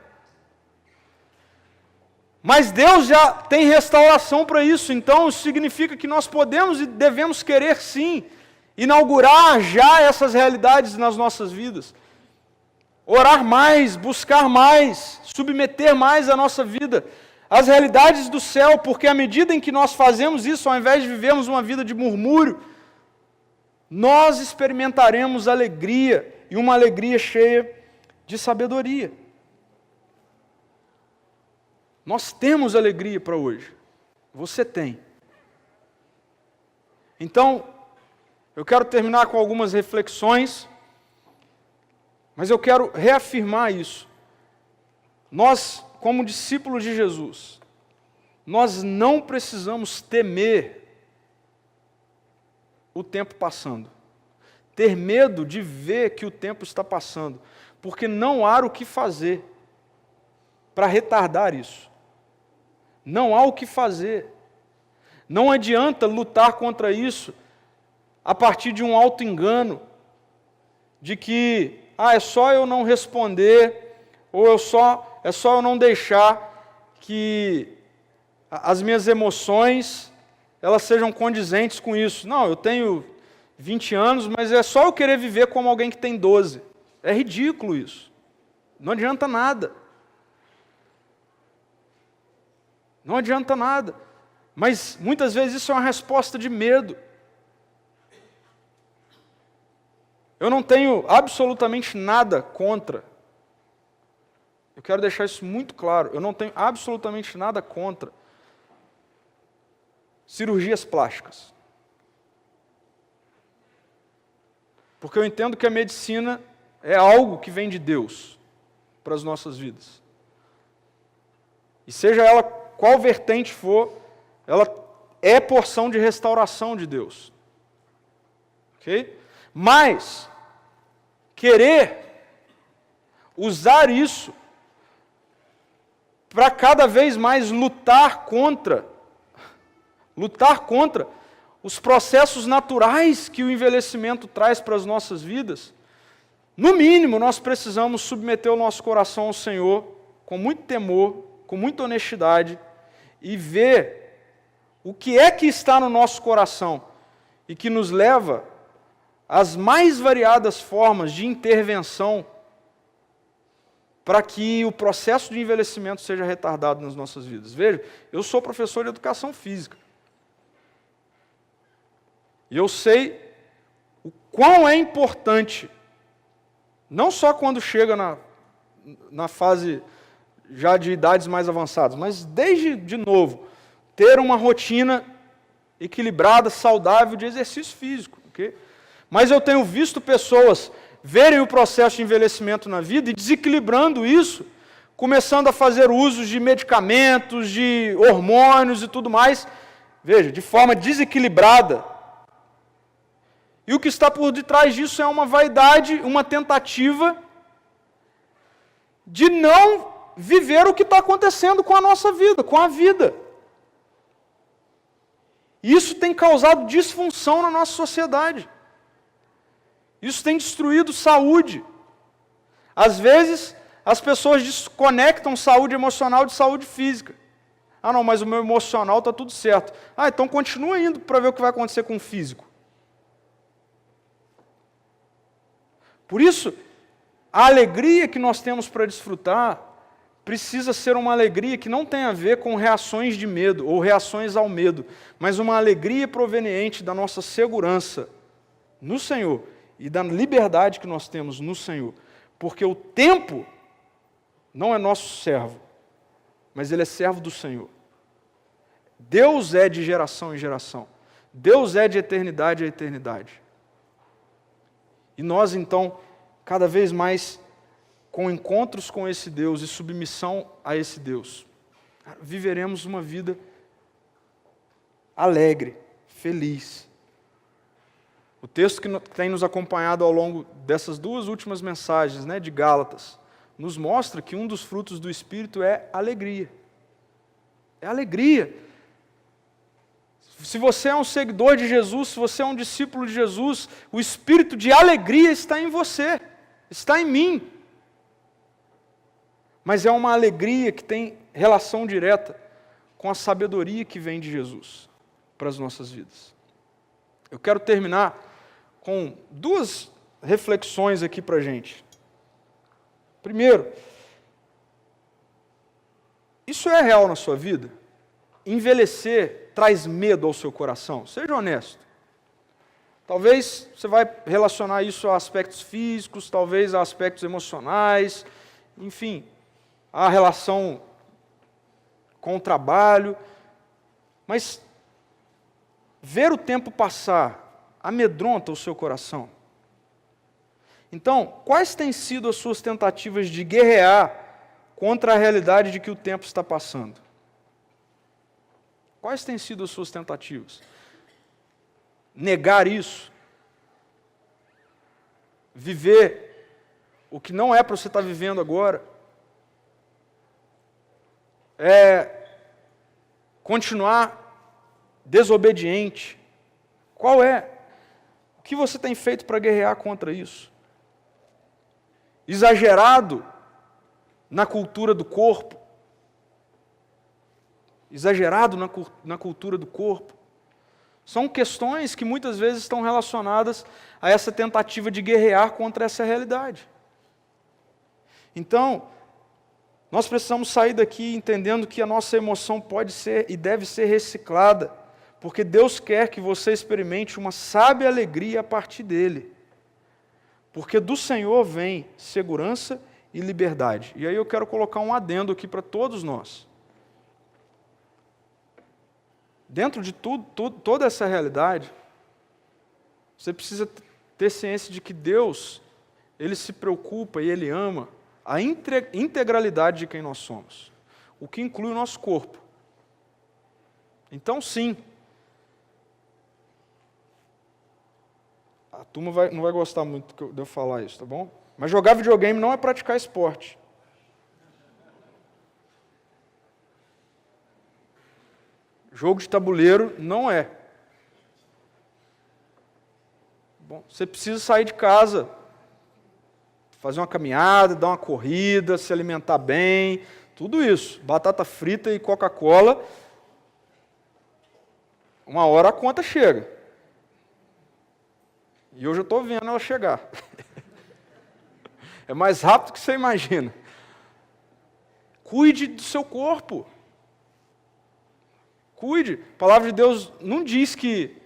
Mas Deus já tem restauração para isso, então isso significa que nós podemos e devemos querer sim, inaugurar já essas realidades nas nossas vidas. Orar mais, buscar mais, submeter mais a nossa vida às realidades do céu, porque à medida em que nós fazemos isso, ao invés de vivermos uma vida de murmúrio, nós experimentaremos alegria, e uma alegria cheia de sabedoria. Nós temos alegria para hoje. Você tem. Então, eu quero terminar com algumas reflexões, mas eu quero reafirmar isso. Nós, como discípulos de Jesus, nós não precisamos temer o tempo passando. Ter medo de ver que o tempo está passando, porque não há o que fazer para retardar isso. Não há o que fazer. Não adianta lutar contra isso a partir de um auto-engano, de que é só eu não responder, ou é só eu não deixar que as minhas emoções elas sejam condizentes com isso. Não, eu tenho 20 anos, mas é só eu querer viver como alguém que tem 12. É ridículo isso. Não adianta nada. Não adianta nada. Mas muitas vezes isso é uma resposta de medo. Eu não tenho absolutamente nada contra. Eu quero deixar isso muito claro. Eu não tenho absolutamente nada contra cirurgias plásticas. Porque eu entendo que a medicina é algo que vem de Deus para as nossas vidas. E seja ela qual vertente for, ela é porção de restauração de Deus. Ok? Mas, querer usar isso para cada vez mais lutar contra os processos naturais que o envelhecimento traz para as nossas vidas, no mínimo nós precisamos submeter o nosso coração ao Senhor com muito temor, com muita honestidade, e ver o que é que está no nosso coração e que nos leva às mais variadas formas de intervenção para que o processo de envelhecimento seja retardado nas nossas vidas. Veja, eu sou professor de educação física. E eu sei o quão é importante, não só quando chega na fase já de idades mais avançadas, mas desde de novo, ter uma rotina equilibrada, saudável de exercício físico. Okay? Mas eu tenho visto pessoas verem o processo de envelhecimento na vida e desequilibrando isso, começando a fazer uso de medicamentos, de hormônios e tudo mais, veja, de forma desequilibrada. E o que está por detrás disso é uma vaidade, uma tentativa de não viver o que está acontecendo com a nossa vida, com a vida. Isso tem causado disfunção na nossa sociedade. Isso tem destruído saúde. Às vezes, as pessoas desconectam saúde emocional de saúde física. Não, mas o meu emocional está tudo certo. Então continua indo para ver o que vai acontecer com o físico. Por isso, a alegria que nós temos para desfrutar precisa ser uma alegria que não tem a ver com reações de medo ou reações ao medo, mas uma alegria proveniente da nossa segurança no Senhor e da liberdade que nós temos no Senhor. Porque o tempo não é nosso servo, mas ele é servo do Senhor. Deus é de geração em geração. Deus é de eternidade a eternidade. E nós, então, cada vez mais, com encontros com esse Deus e submissão a esse Deus, viveremos uma vida alegre, feliz. O texto que tem nos acompanhado ao longo dessas duas últimas mensagens, de Gálatas, nos mostra que um dos frutos do Espírito é alegria. É alegria. Se você é um seguidor de Jesus, se você é um discípulo de Jesus, o espírito de alegria está em você, está em mim. Mas é uma alegria que tem relação direta com a sabedoria que vem de Jesus para as nossas vidas. Eu quero terminar com duas reflexões aqui para a gente. Primeiro, isso é real na sua vida? Envelhecer traz medo ao seu coração? Seja honesto. Talvez você vai relacionar isso a aspectos físicos, talvez a aspectos emocionais, enfim, a relação com o trabalho. Mas ver o tempo passar amedronta o seu coração? Então, quais têm sido as suas tentativas de guerrear contra a realidade de que o tempo está passando? Quais têm sido as suas tentativas? Negar isso? Viver o que não é para você estar vivendo agora? Continuar desobediente? Qual é? O que você tem feito para guerrear contra isso? Exagerado na cultura do corpo? Exagerado na cultura do corpo? São questões que muitas vezes estão relacionadas a essa tentativa de guerrear contra essa realidade. Então, nós precisamos sair daqui entendendo que a nossa emoção pode ser e deve ser reciclada, porque Deus quer que você experimente uma sábia alegria a partir dele. Porque do Senhor vem segurança e liberdade. E aí eu quero colocar um adendo aqui para todos nós. Dentro de toda essa realidade, você precisa ter ciência de que Deus, Ele se preocupa e Ele ama a integralidade de quem nós somos, o que inclui o nosso corpo. Então, sim, a turma não vai gostar muito de eu falar isso, tá bom? Mas jogar videogame não é praticar esporte. Jogo de tabuleiro não é. Bom, você precisa sair de casa, fazer uma caminhada, dar uma corrida, se alimentar bem, tudo isso. Batata frita e Coca-Cola, uma hora a conta chega. E eu já estou vendo ela chegar. É mais rápido do que você imagina. Cuide do seu corpo. Cuide. A palavra de Deus não diz que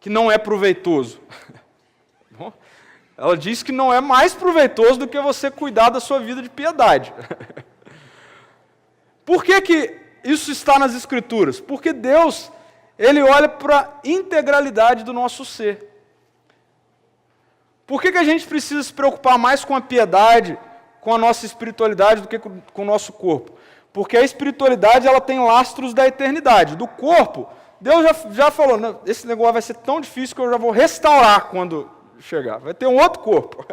não é proveitoso. Ela diz que não é mais proveitoso do que você cuidar da sua vida de piedade. Por que isso está nas Escrituras? Porque Deus, Ele olha para a integralidade do nosso ser. Por que a gente precisa se preocupar mais com a piedade, com a nossa espiritualidade, do que com o nosso corpo? Porque a espiritualidade ela tem lastros da eternidade. Do corpo, Deus já falou, não, esse negócio vai ser tão difícil que eu já vou restaurar quando chegar. Vai ter um outro corpo.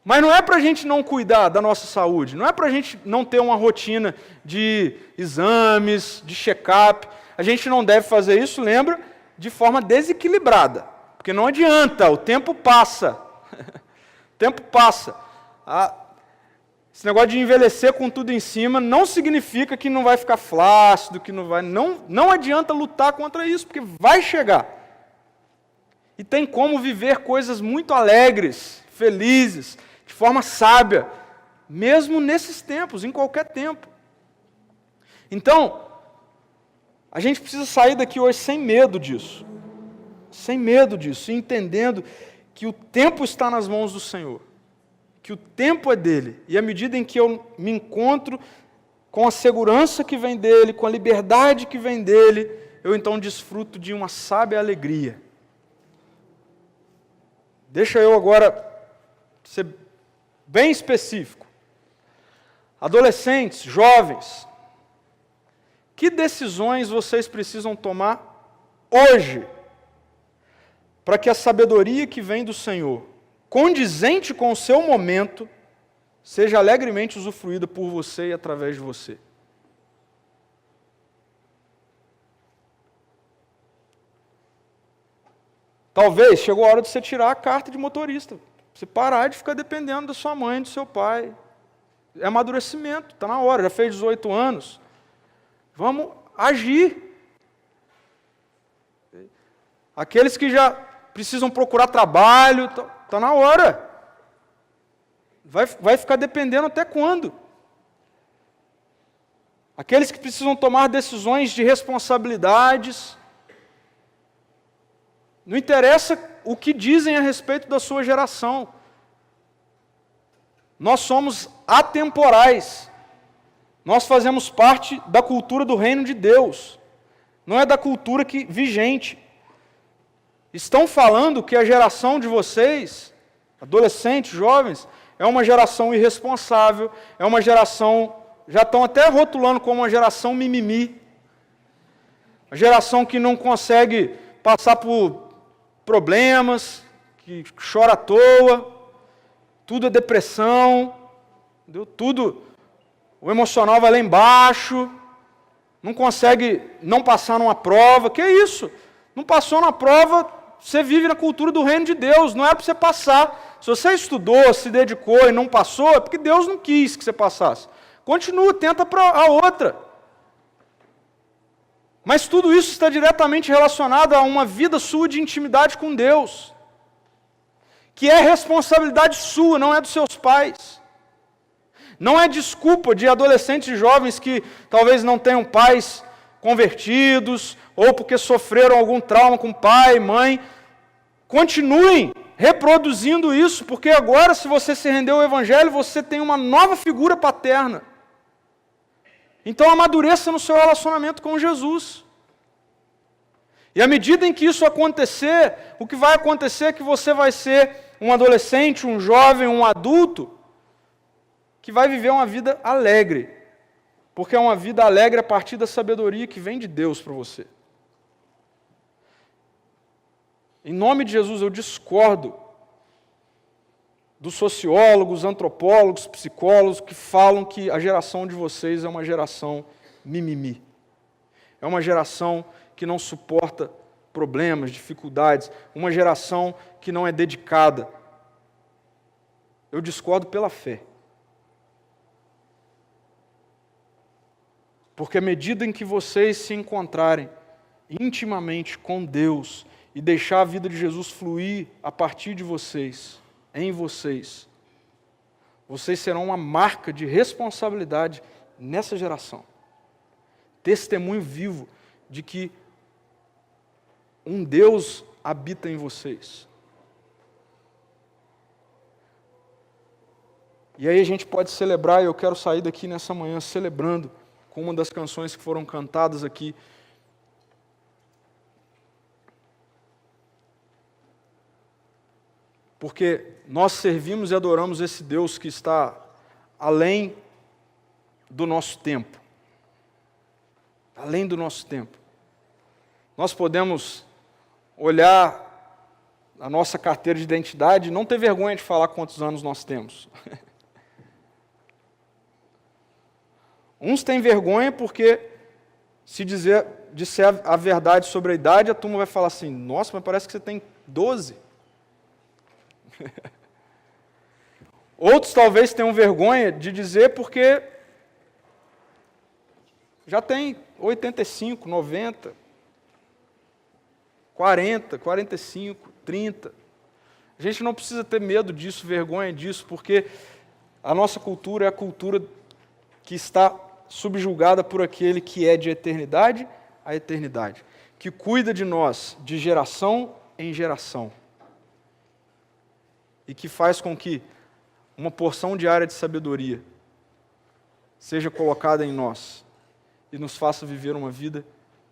Mas não é para a gente não cuidar da nossa saúde, não é para a gente não ter uma rotina de exames, de check-up. A gente não deve fazer isso, lembra, de forma desequilibrada. Porque não adianta, o tempo passa. O tempo passa. Esse negócio de envelhecer com tudo em cima não significa que não vai ficar flácido, que não vai... Não adianta lutar contra isso, porque vai chegar. E tem como viver coisas muito alegres, felizes, de forma sábia, mesmo nesses tempos, em qualquer tempo. Então, a gente precisa sair daqui hoje sem medo disso. Sem medo disso, entendendo que o tempo está nas mãos do Senhor, que o tempo é dele, e à medida em que eu me encontro com a segurança que vem dele, com a liberdade que vem dele, eu então desfruto de uma sábia alegria. Deixa eu agora ser bem específico. Adolescentes, jovens, Que decisões vocês precisam tomar hoje, para que a sabedoria que vem do Senhor, condizente com o seu momento, seja alegremente usufruída por você e através de você? Talvez chegou a hora de você tirar a carta de motorista, você parar de ficar dependendo da sua mãe, do seu pai. É amadurecimento, está na hora, já fez 18 anos. Vamos agir. Aqueles que já precisam procurar trabalho, está na hora. Vai ficar dependendo até quando? Aqueles que precisam tomar decisões de responsabilidades. Não interessa o que dizem a respeito da sua geração. Nós somos atemporais. Nós fazemos parte da cultura do reino de Deus. Não é da cultura vigente. Estão falando que a geração de vocês, adolescentes, jovens, é uma geração irresponsável, é uma geração, já estão até rotulando como uma geração mimimi. Uma geração que não consegue passar por problemas, que chora à toa, tudo é depressão, entendeu? Tudo, o emocional vai lá embaixo, não consegue não passar numa prova. Que isso? Não passou na prova, você vive na cultura do reino de Deus, não é para você passar. Se você estudou, se dedicou e não passou, é porque Deus não quis que você passasse. Continua, tenta para a outra. Mas tudo isso está diretamente relacionado a uma vida sua de intimidade com Deus, que é responsabilidade sua, não é dos seus pais. Não é desculpa de adolescentes e jovens que talvez não tenham pais convertidos, ou porque sofreram algum trauma com pai, mãe. Continuem reproduzindo isso, porque agora, se você se rendeu ao Evangelho, você tem uma nova figura paterna. Então amadureça no seu relacionamento com Jesus. E à medida em que isso acontecer, o que vai acontecer é que você vai ser um adolescente, um jovem, um adulto, que vai viver uma vida alegre. Porque é uma vida alegre a partir da sabedoria que vem de Deus para você. Em nome de Jesus, eu discordo dos sociólogos, antropólogos, psicólogos que falam que a geração de vocês é uma geração mimimi. É uma geração que não suporta problemas, dificuldades, uma geração que não é dedicada. Eu discordo pela fé. Porque à medida em que vocês se encontrarem intimamente com Deus e deixar a vida de Jesus fluir a partir de vocês, em vocês, vocês serão uma marca de responsabilidade nessa geração. Testemunho vivo de que um Deus habita em vocês. E aí a gente pode celebrar, e eu quero sair daqui nessa manhã celebrando com uma das canções que foram cantadas aqui. Porque nós servimos e adoramos esse Deus que está além do nosso tempo. Além do nosso tempo. Nós podemos olhar a nossa carteira de identidade e não ter vergonha de falar quantos anos nós temos. Uns têm vergonha porque, se disser a verdade sobre a idade, a turma vai falar assim: nossa, mas parece que você tem 12. Outros talvez tenham vergonha de dizer porque já tem 85, 90, 40, 45, 30. A gente não precisa ter medo disso, vergonha disso, porque a nossa cultura é a cultura que está subjugada por aquele que é de eternidade a eternidade, que cuida de nós de geração em geração e que faz com que uma porção diária de sabedoria seja colocada em nós e nos faça viver uma vida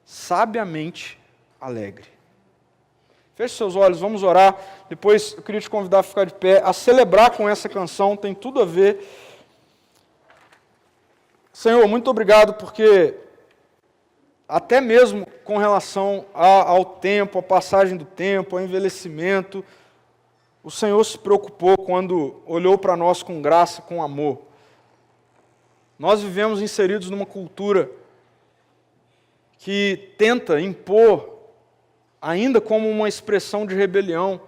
sabiamente alegre. Feche seus olhos, vamos orar. Depois eu queria te convidar a ficar de pé, a celebrar com essa canção, tem tudo a ver. Senhor, muito obrigado porque até mesmo com relação ao tempo, à passagem do tempo, ao envelhecimento, o Senhor se preocupou quando olhou para nós com graça, com amor. Nós vivemos inseridos numa cultura que tenta impor, ainda como uma expressão de rebelião,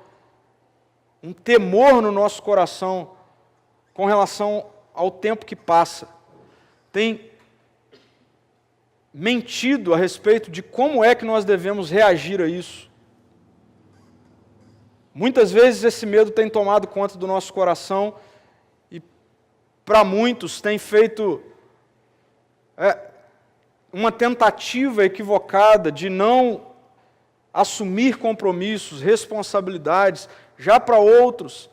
um temor no nosso coração com relação ao tempo que passa. Tem mentido a respeito de como é que nós devemos reagir a isso. Muitas vezes esse medo tem tomado conta do nosso coração e, para muitos, tem feito uma tentativa equivocada de não assumir compromissos, responsabilidades. Já para outros,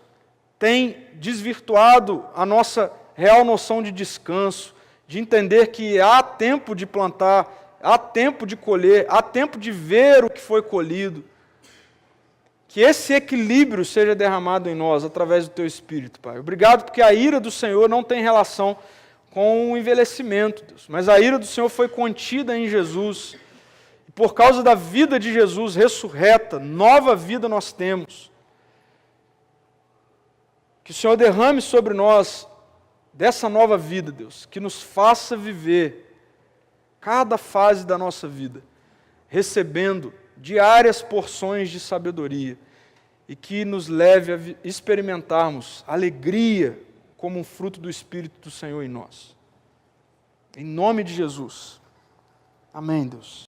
tem desvirtuado a nossa real noção de descanso, de entender que há tempo de plantar, há tempo de colher, há tempo de ver o que foi colhido. Que esse equilíbrio seja derramado em nós através do Teu Espírito, Pai. Obrigado porque a ira do Senhor não tem relação com o envelhecimento, Deus, mas a ira do Senhor foi contida em Jesus. E por causa da vida de Jesus ressurreta, nova vida nós temos. Que o Senhor derrame sobre nós dessa nova vida, Deus, que nos faça viver cada fase da nossa vida, recebendo diárias porções de sabedoria e que nos leve a experimentarmos alegria como um fruto do Espírito do Senhor em nós. Em nome de Jesus. Amém, Deus.